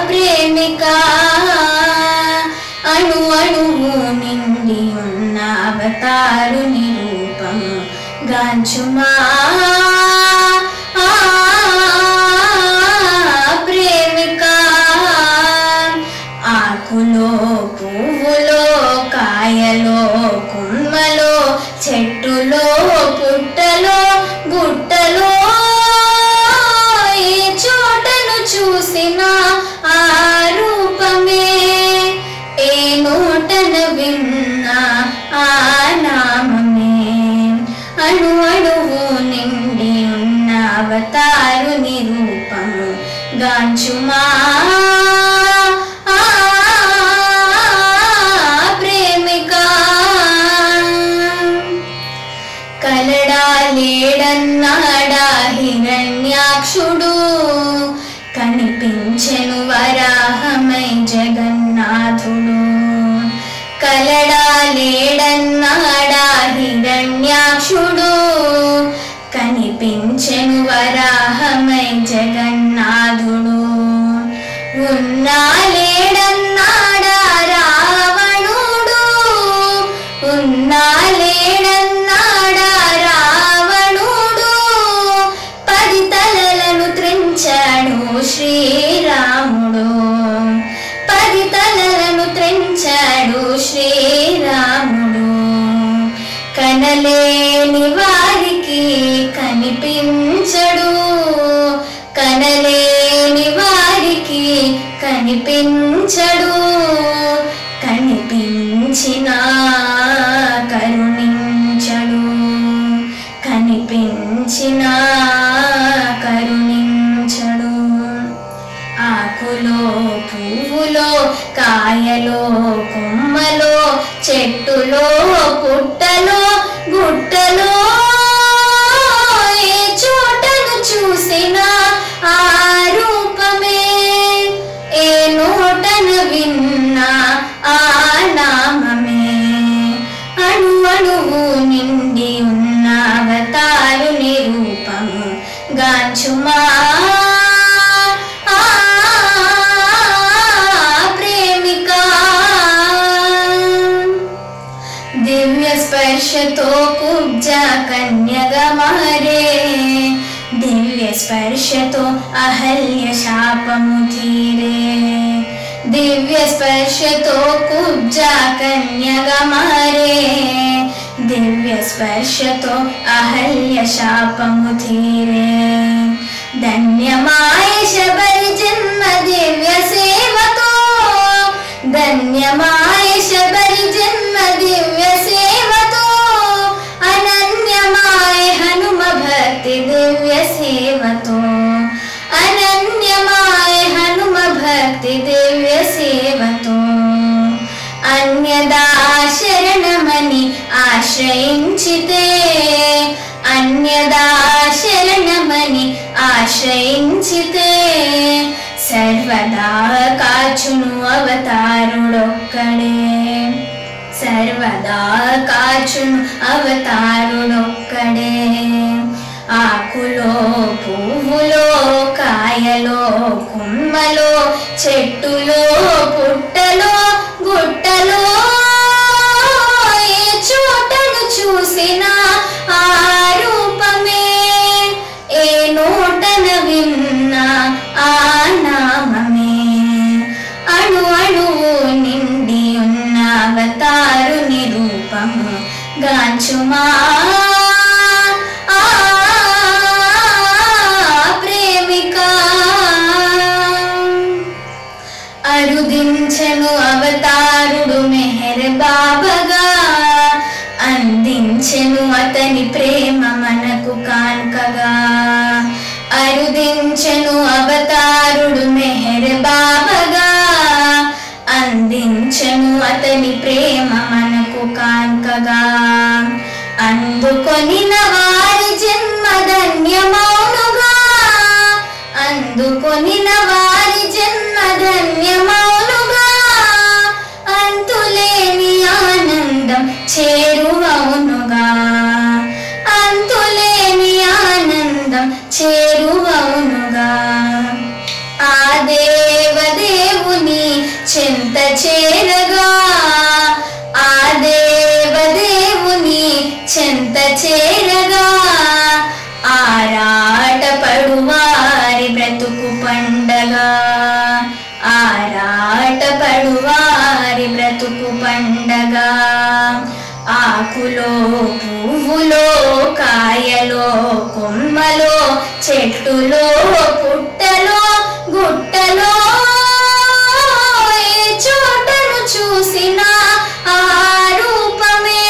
प्रेमिका अणु अणुवु निंडी उन्न अवतारुनि रूपमु गांचुमा పువ్వులో కాయలో కొమ్మలో చెట్టులో పుట్టలో గుట్టలో ఏ చోటను చూసినా ఆ రూపమే ఏ నోటన విన్నా ఆ నామమే అణు అణువు నిండి ఉన్న అవతారుని రూపము గాంచుమా లేడన్నాడా హిరణ్యాక్షుడు కనిపించెను వరాహమై జగన్నాథుడు కలడా లేడన్నాడా హిరణ్యాక్షుడు కనిపించెను వరాహమై జగన్నాథుడు ఉన్నా లేడన్నాడా రావణుడు ఉన్నా లేడన్నాడా శ్రీరాముడు 10 తలలను త్రెంచాడు శ్రీరాముడు కనలేని వారికి కనిపించడు కనలేని వారికి కనిపించడు కనిపించినా కరుణించడు కనిపించినా కరుణించడు ఆకులో పువ్వులో కాయలో కొమ్మలో చెట్టులో పుట్టలో గుట్టలో ఏ చోటను చూసి गांचुमा प्रेमिका दिव्य स्पर्श तो कुब्जा कन्यगा मारे दिव्य स्पर्श तो अहल्य शापमुधीरे दिव्य स्पर्श तो कुब्जा कन्यगा मारे दिव्य स्पर्श तो अहल्य शापमुधीरे धन्यमाय शबरी जन्म दिव्य सेवतो धन्यमाय शबरी जन्म दिव्य सेवतो अनन्यमाय हनुम भक्ति दिव्य सेवतो अनन्यमाय हनुम भक्ति दिव्य सेवतो अन्यदा शरणमणि आश्रయించితే अन्यदा शरणमणि आश्रయించితే सर्वदा काचुनु अवतारुडొక్కడే सर्वदा काचुनु अवतारुडొక్కడే ఆకులో పువ్వులో కాయలో కొమ్మలో చెట్టులో పుట్టలో గుట్టలో ఏ చోటను చూసినా ఆ రూపమే ఏ నోటన విన్నా ఆ నామమే అణు అణువు నిండి ఉన్న అవతారుని రూపము గాంచుమా అరుదించెను అవతారుడు మెహర్ బాబాగా అందించెను అతని ప్రేమ మనకు కాన్కగా అరుదించెను అవతారుడు మెహర్ బాబాగా అందించెను అతని ప్రేమ మనకు కాన్కగా అందుకొనిన వారి జన్మ ధన్యమౌనుగా అందుకొనిన వారి జన్మ ధన్యమౌనుగా అంతులేని ఆనందం చేరువౌనుగా అంతులేని ఆనందం చేరువౌనుగా ఆ దేవదేవుని చెంత చేరగా ఆ దేవదేవుని చెంత చేరగా ఆరాట పడువారి బ్రతుకు పండగ ఆరాట పడువారి బ్రతుకు పండగ ఆకులో పువ్వులో కాయలో కొమ్మలో చెట్టులో పుట్టలో గుట్టలో ఏ చోటను చూసినా ఆ రూపమే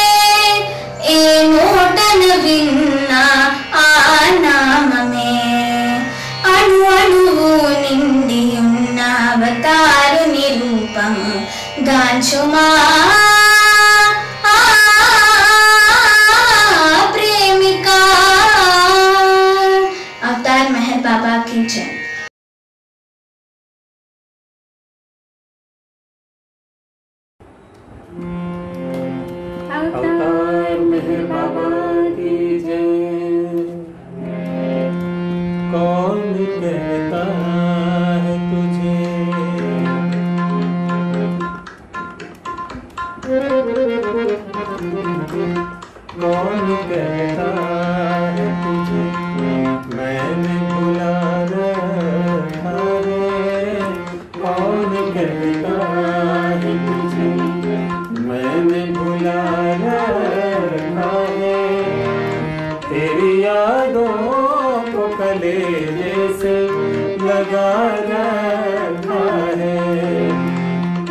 ఏ నోటను విన్నా ఆ నామమే అణు అణువు నిండి ఉన్న అవతారుని రూపము గాంచుమా प्रेमिका अवतार मेहर बाबा की जय। अवतार मेहर बाबा की जय। कौन कहता है तुझे कौन कहता है तुझे मैंने भुला रखा है कौन कहता है तुझे मैंने भुला रखा है तेरी यादों को कलेजे से लगा रखा है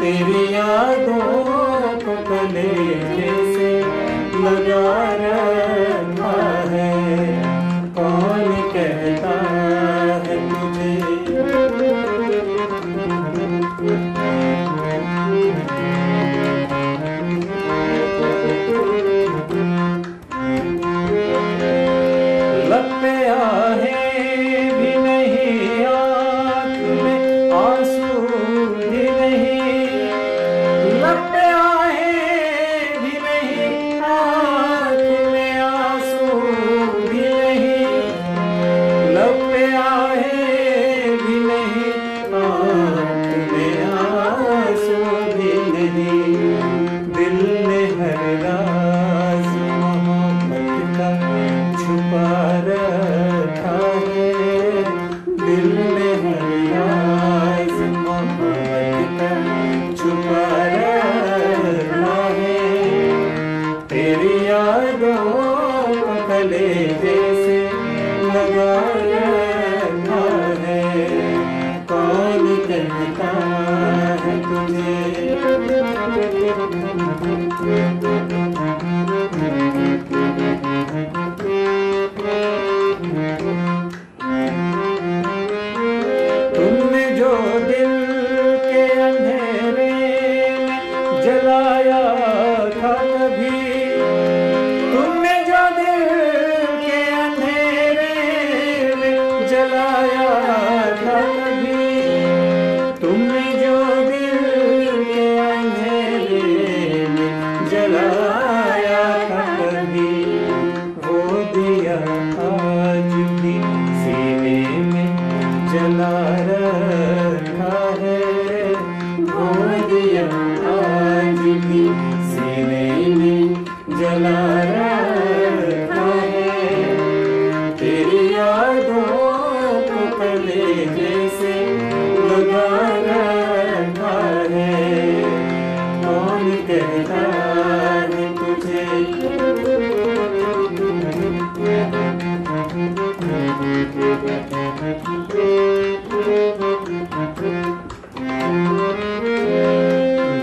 तेरी यादों को कलेजे से लगा रखा है कौन कहता है तुझे लब पे आहें भी नहीं आँख में आंसू भी नहीं लब पे जला रखा है, वो दिया आज भी सीने में जला रखा है। तेरी यादों को कलेजे से लगा रखा है, कौन कहता है तुझे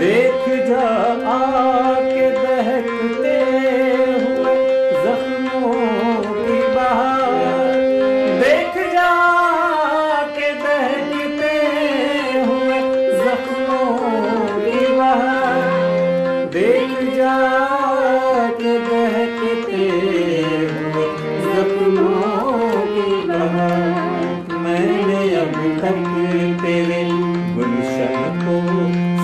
देख जा आके दहकते हुए जख्मों की बहार, देख जा आके दहकते हुए जख्मों की बहार, देख जा आके दहकते हुए जख्मों की बहार। मैंने अब तक तेरे गुलशन को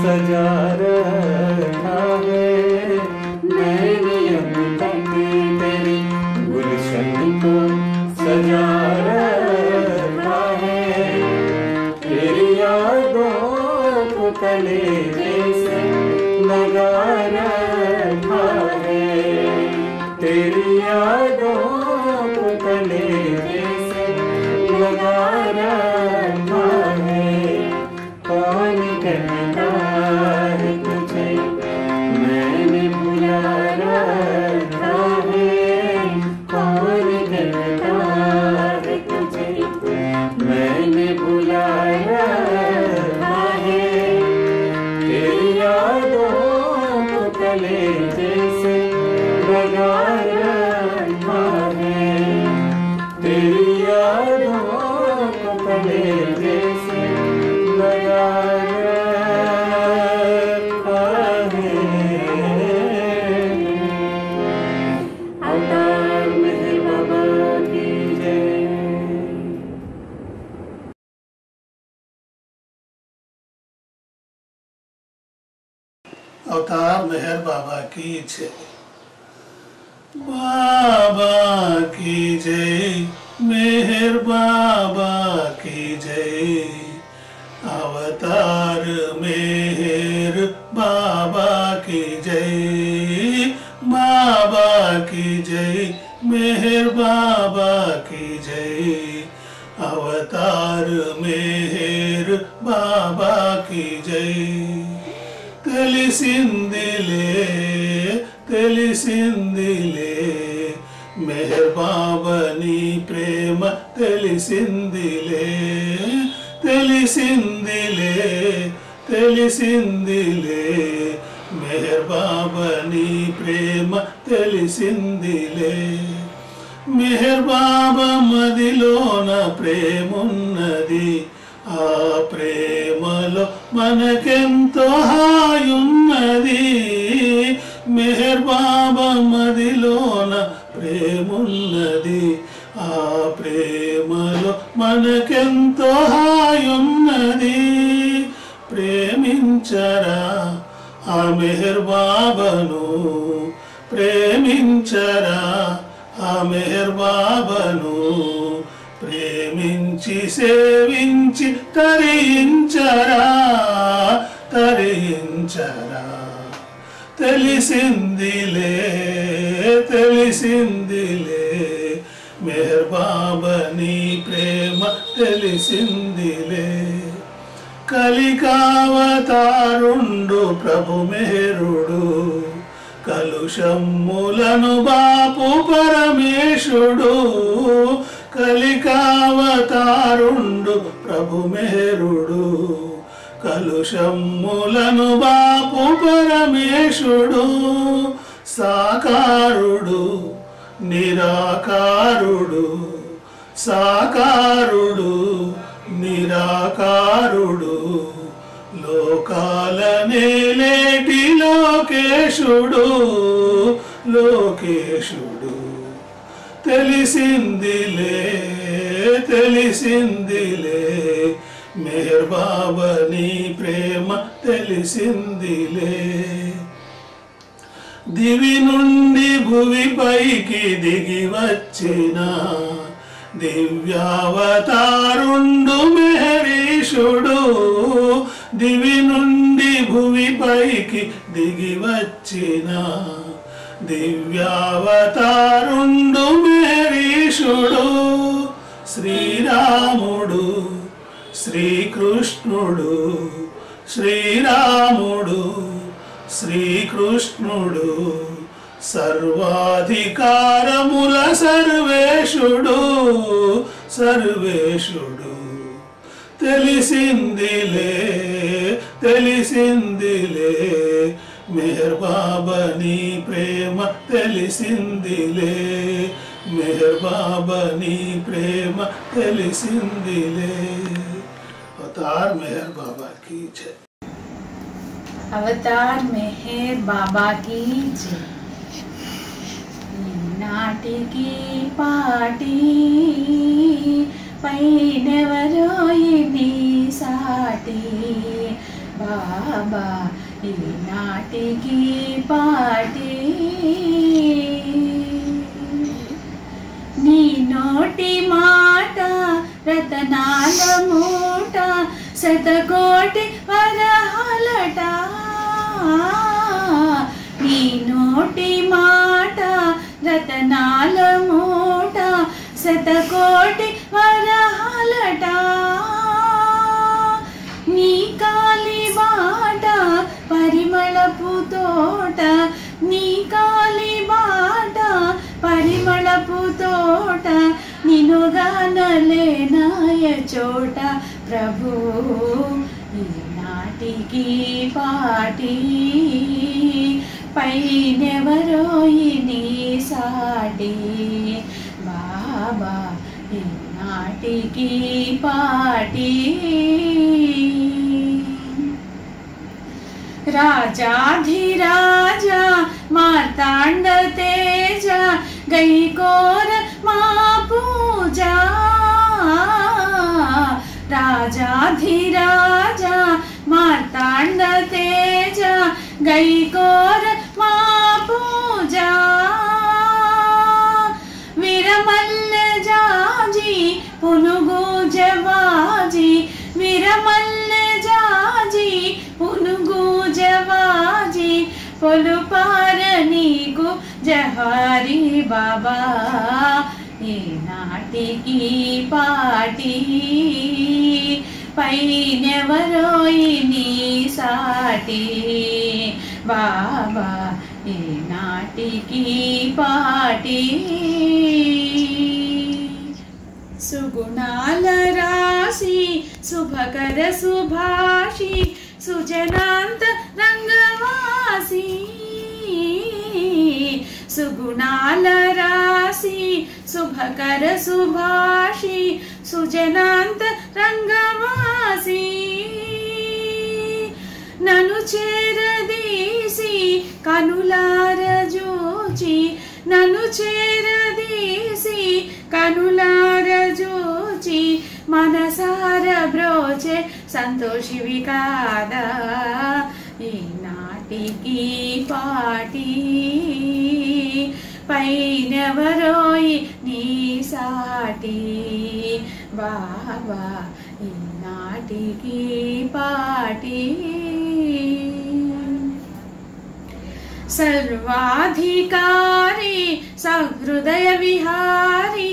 सजा रखा है, मैंने अब तक तेरे गुलशन को सजा रखा है। तेरी यादों को कलेजे से लगा रखा है, तेरी यादों को कलेजे से लगा रखा है। कौन कहता है तुझे मैंने भुला रखा है, कौन कहता है तुझे मैंने भुला रखा है। तेरी यादों को कलेजे से लगा रखा है, तेरी यादों को कलेजे से लगा रखा है। अवतार मेहर बाबा की जय। अवतार मेहर बाबा की जय। बाबा की जय, मेहर बाबा की जय। अवतार मेहर बाबा की जय, बाबा की जय, मेहर बाबा की जय। अवतार मेहर बाबा की जय। తెలిసిందిలే మెహర్ బాబాని ప్రేమ తెలిసిందిలే మెహర్ బాబాని ప్రేమ తెలిసిందిలే. మెహర్ బాబా మదిలోన ప్రేమున్నది, ఆ ప్రేమలో మనకెంతో హాయున్నది. మెహర్ బాబా మదిలోన ప్రేమున్నది, ఆ ప్రేమలో మనకెంతో హాయున్నది. ప్రేమించరా ఆ మెహర్ బాబాను, ప్రేమించరా ఆ మెహర్ బాబాను. ప్రేమించి సేవించి తరించరా. తెలిసిందిలే మెహర్ బాబాని ప్రేమ తెలిసిందిలే. కలికావతారుండు ప్రభు మెహరుడు, కలుషమ్ములను బాపు పరమేశుడు. కలికావతారుండు ప్రభు మెహరుడు, కలుషమ్ములను బాపు పరమేశుడు. సాకారుడు నిరాకారుడు, సాకారుడు నిరాకారుడు. లోకాల నేలేటి లోకేశుడు. తెలిసిందిలే మెహర్ బాబాని ప్రేమ తెలిసిందిలే. దివి నుండి భువిపైకి దిగి వచ్చిన దివ్యావతారుండు మెహర్ సర్వేశుడు దివి నుండి భువిపైకి దిగి వచ్చిన దివ్యావతారుండు మేరీషుడు శ్రీరాముడు శ్రీకృష్ణుడు శ్రీరాముడు శ్రీకృష్ణుడు సర్వాధికారముల సర్వేశుడు సర్వేశుడు తెలిసిందిలే తెలిసిందిలే మెహర్ బాబా నీ ప్రేమ తెలిసిందిలే మెహర్ బాబా నీ ప్రేమ తెలిసిందిలే అవతార్ మెహర్ బాబా की जय అవతార్ మెహర్ బాబా की जय నాటికి పాటి పైనెవరోయి నీ సాటి బాబా ఈ నాటికి పాటి నీ నోటి మాట రతనాల మూట శతకోటి వరహాలట నీ నోటి మాట రతనాల మూట శతకోటి వరహాలట నీ కాలి బాట పరిమళపు తోట నీ కాలి బాట పరిమళపు తోట నినుగానలేనాయ చోట ప్రభు ఈనాటికి పాటి పైనెవరోయి నీ సాటి బాబా ఈనాటికి పాటి రాజాధిరాజా మార్తాండ తేజ గైకోర మా పూజా రాజాధిరాజా మార్తాండ తేజ గైకోర మా పూజా విరమల్ల జాజి పునుగు జవాజి విరమల్ల జాజి పునుగు జవాజి పొలుపార నీకు జహారి బాబా ఈనాటికి పాటి పైనెవరోయి నీ సాటి బాబా ఈనాటికి పాటి సుగుణాల రాశి శుభకర సుభాషి సుజనాంత రంగవాసి సుగుణాల రాశి శుభకర సుభాషి సుజనాంత రంగవాసి నను చేరదీసి కనులార జోచి నను చేరదీసి కనులార జోచి మనసార బ్రోచే సంతోషివి కాదా ఈనాటికి పాటి పైనెవరోయి నీ సాటి బాబా ఈనాటికి పాటి సర్వాధికారి సహృదయ విహారి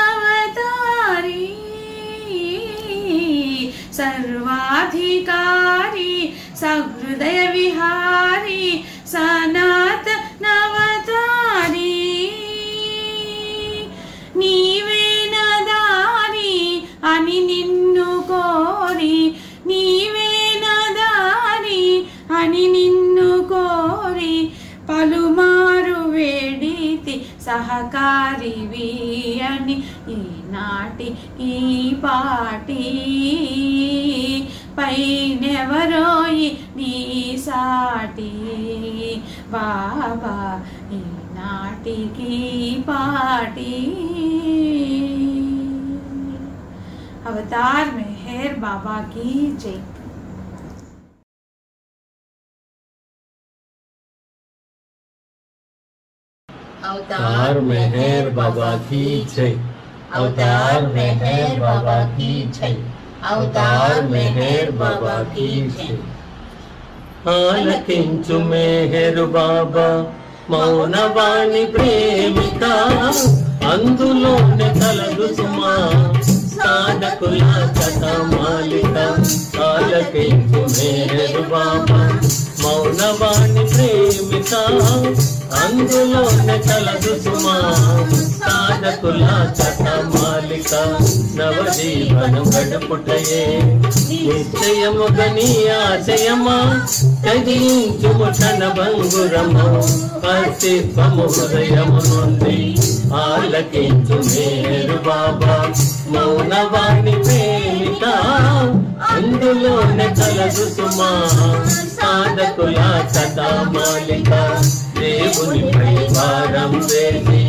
సనాతనవతారి సర్వాధికారి సహృదయ విహారి సనాతనవతారి నీవే నదారి అని నిన్ను కోరి నీవే నదారి అని నిన్ను కోరి పలుమారు వేడితి సహకారివి అని ఈనాటి ఈ పాటి పైనెవరోయి నీ సాటి బాబా ఈనాటికి పాటి అవతార్ మెహర్ బాబా की जय अवतार मेहर बाबा की जय अवतार मेहर बाबा की जय। अवतार मेहर बाबा की जय। ఆలకించు మెహర్ బాబా మౌనవాణి ప్రేమిక అందులోనే కలదు సుమా సాధకుల కథ మాలిక ఆలకించు మెహర్ బాబా మౌనవాణి ప్రేమిక అందులోనే కలదు సుమా సాధకుల కథ మాలిక నవజీవనం గడుపుటయే నిశ్చయముగా నీ ఆశయమా తగించుము క్షణ భంగురము అస్తిత్వము హృదయము నుండి ఆలకించు మెహర్ బాబా మౌనవాణి ప్రేమిక అందులోనే కలదు సుమా సాధకుల కథ మాలిక దేవునిపై భారం వేసి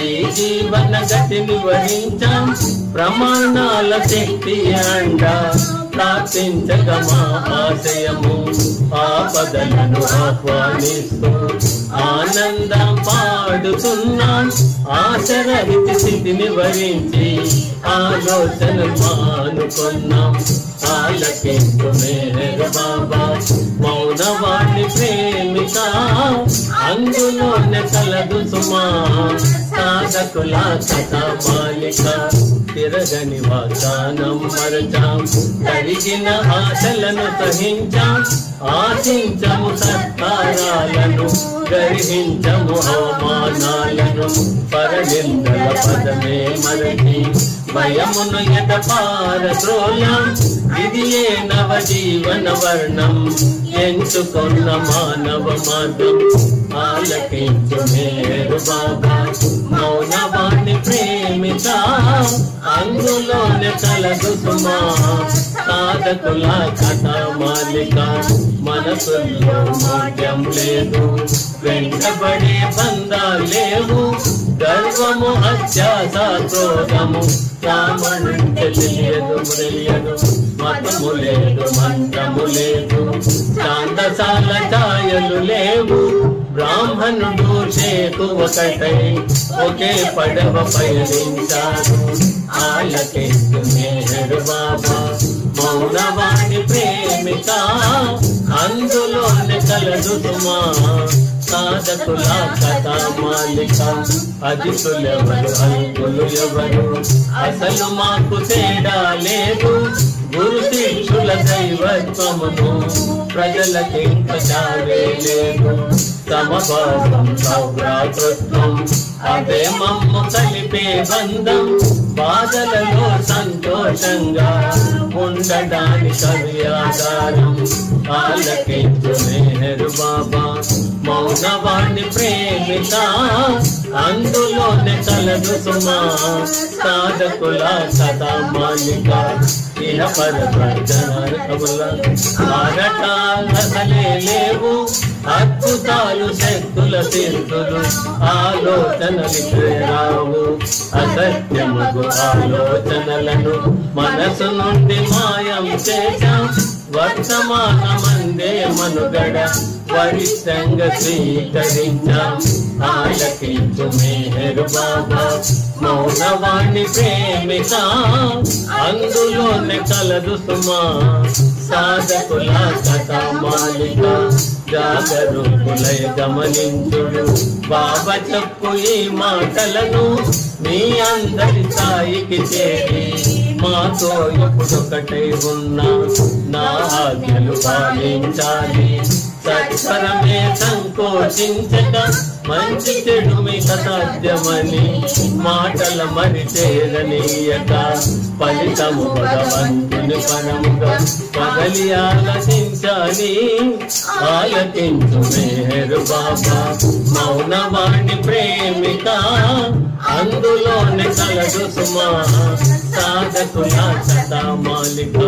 ఈ జీవన గతిని వహించాం ప్రమాణాల శక్తి అండ ప్రార్థించగా మా ఆశయము ఆపదలను ఆహ్వానిస్తూ ఆనందం పాడుతున్నాం ఆశరహిత స్థితిని వరించి ఆలోచన మానుకున్నాం ఆలకించు మెహర్ బాబా మౌనవాణి ప్రేమిక అందులోనే కలదు సుమా సాధకుల కథ మాలిక తిరగని వాగ్దానం మరచాం కరిగిన ఆశలను సహించాం ఆశించము సత్కారాలను గ్రహించము అవమానాలను పరనిందల పదమే మరచి భయమును ఎదపారద్రోలాం ఇది ఏ నవజీవన వర్ణం ఎంచుకున్న మానవ మాతం ఆలకించు మెహర్ బాబా మౌనవాణి ప్రేమిక అందులోనే కలదు సుమా సాధకుల కథ మాలిక మనసుల్లో మౌఢ్యం లేదు వెంటబడే బంధాలు లేవు గర్వము అత్యాస క్రోధము రామణుంటే తెలియదు మతము లేదు మంత్రము లేదు చాందసాల ఛాయలు లేవు బ్రాహ్మణుడు చేకు ఒకటై ఒకే పడవ పయనించారు ఆలకించు మెహర్ బాబా మౌనవాణి ప్రేమిక అందులోనే కలదు సుమా సాధకుల కథ మాలిక అతిథులెవరు అల్పులు ఎవరు అసలు మాకు తేడా లేదు గురు శిష్యుల దైవత్వమును ప్రజలకింక చావే లేదు సమభావం సౌభ్రాతృత్వం అదే మమ్ము కలిపే బంధం బాధలలో సంతోషంగా ఉండడానికి అవి ఆధారం ఆలకించు మెహర్ బాబా మౌనవాణి ప్రేమిక అందులోనే కలదు సుమా సాధకుల కథ మాలిక ఇహ పరవర్జనముల ఆరటాలే లేవు అద్భుతాలు శక్తుల తీర్థులు ఆలోచనలు రావు అసత్యముగు ఆలోచనలను మనసు నుండి మాయం చేశాం వర్తమానమందే మనుగడ వరిష్టంగా స్వీకరించాం ఆలకించు మెహర్ బాబా మౌనవాణి ప్రేమిక అందులోనే కలదు సుమా సాధకుల కథ మాలిక జాగరూకులై గమనించుడు బాబా చెప్పు ఈ మాటలను మీ అందరి స్థాయికి చేరి మాతో ఎప్పుడొకటై ఉన్నా నా ఆజ్ఞలు పాలించాలి సత్వరమే సంకోచించక మంచి చెడు మీకు సాధ్యమని మాటల మరి చేరనీయక ఫలితము భగవంతుని పరముగా పగలి ఆలకించాలి ఆలకించు మెహర్ బాబా మౌనవాణి ప్రేమిక అందులోనే కలదు సుమా సాధకుల కథ మాలిక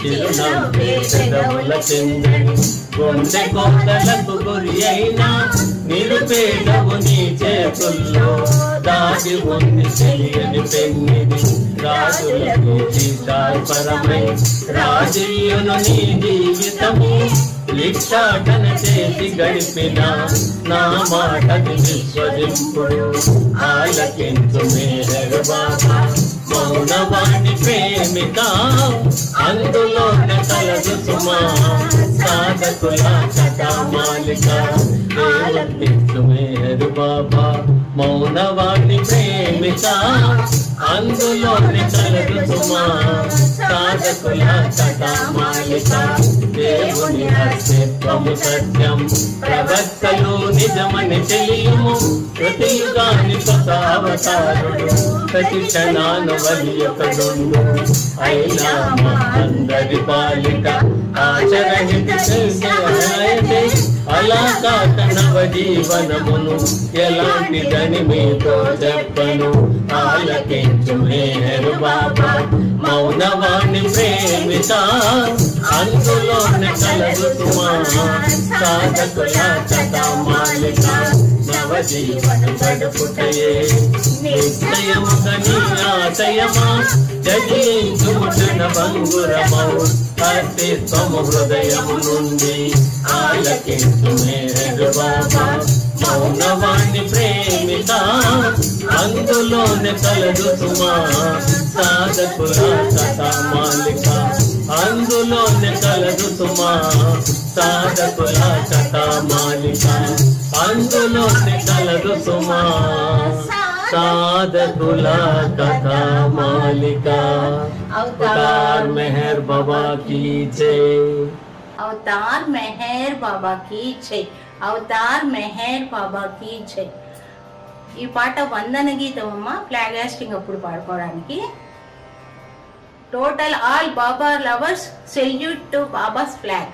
చిరునవ్వే పెదవుల చెందని గుండె కోటలకు గురి అయినా నిరుపేదవు నీ చేతుల్లో దాగి ఉంది తెలియని పెన్నిది రాజులకు పరమై రాజీయును నీ జీవితము భిక్షాటన చేసి గడిపిన నా మాటకి విశ్వసింపుడు ఆలకించు మేహర్ బాబా మౌనవాణి ప్రేమిక అందులోనే కలదు సుమా సాధకుల కథా మాలిక ఆలకించు మేహర్ బాబా మౌనవాణి ప్రేమిక అందులోనే కలదు సుమా సాధకుల కథా మాలిక దేవుని అస్తిత్వము సత్యం ప్రవక్తలు నిజమని తెలియము ప్రతి యుగాని కొత్త అవతారుడు ప్రతి క్షణాను వలి ఒకడుండు అయినా మా అందరి పాలిక ఆచరణకి తెలిసే అలా కాక నవజీవనమును ఎలాంటిదని మీతో చెప్పను ఆలకించు మేహర్ బాబా మౌనవాణి ప్రేమిక అందులోనే కలదు సుమా సాధకుల కథా మాలిక నవజీవన గడుపుటయే నిశ్చయముగని ఆశయమా జగించు క్షణ భంగురమౌ అస్తిత్వము హృదయము నుండి ఆలకించు మేహర్ బాబా మౌనవాణి ప్రేమిక అందులోనే కలదు సుమా సాధకుల కథా మాలిక అందులోనే కలదు సుమా సాధకుల కథా మాలిక అందులోనే కలదు సుమా సాధకుల కథా మాలిక అవతార్ మెహర్ బాబా की जय అవతార్ మెహర్ బాబా की जय అవతార్ మెహర్ బాబా की जय ఈ పాట వందన గీతం అమ్మ ఫ్లాగ్ హాస్టింగ్ అప్పుడు పాడుకోవడానికి total all Baba lovers salute to Baba's flag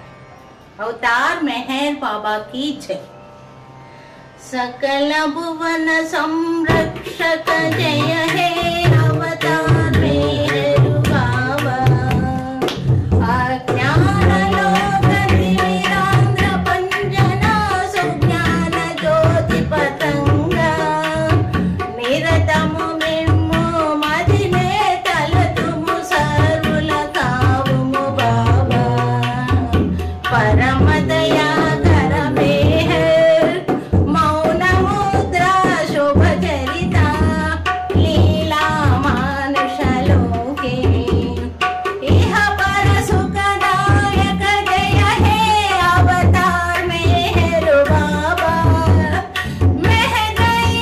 Avatar Meher Baba की जय सकल भुवन संरक्षक जय हे अवतार मेहर बाबा अज्ञान लोक निरांध्र पंजना सुज्ञान ज्योति पतंगा निरतमु मिम्मु मदिने तलतुमु सर्वुल कावुमु बाबा परम दया कर मेहर मौन मुद्रा शुभ चरिता लीला मानुष लोके इह पर सुखदायक जय हे अवतार मेहर बाबा मह गई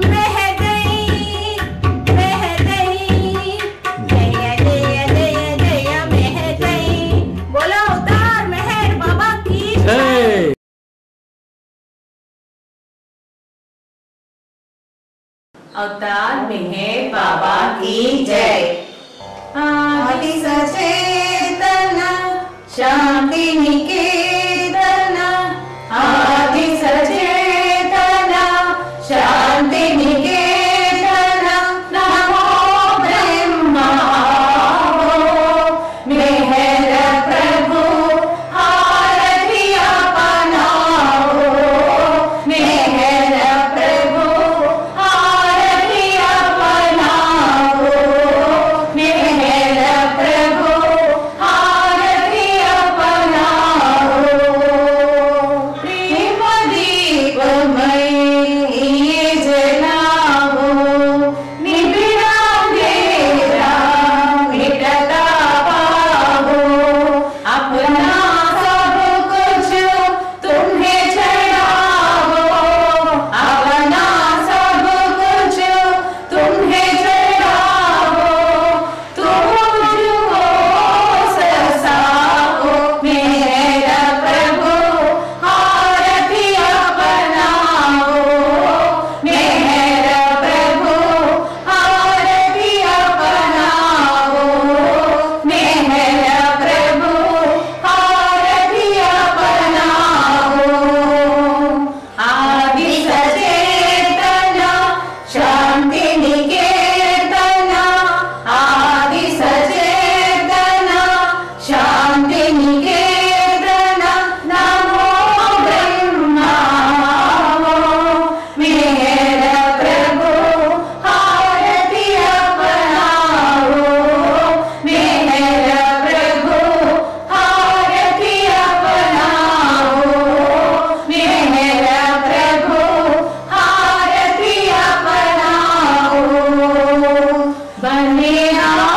मह गई मह गई जय जय जय जय मह गई बोलो अवतार मेहर बाबा की जय अवतार मेहर बाबा की जय आदि सचेतन शांति निकेतन आदि सचेतन शांति निकेतन नमो ब्रह्मा मेहर प्रभु आरती अपनाओ मेहर प्रभु आरती अपनाओ జయ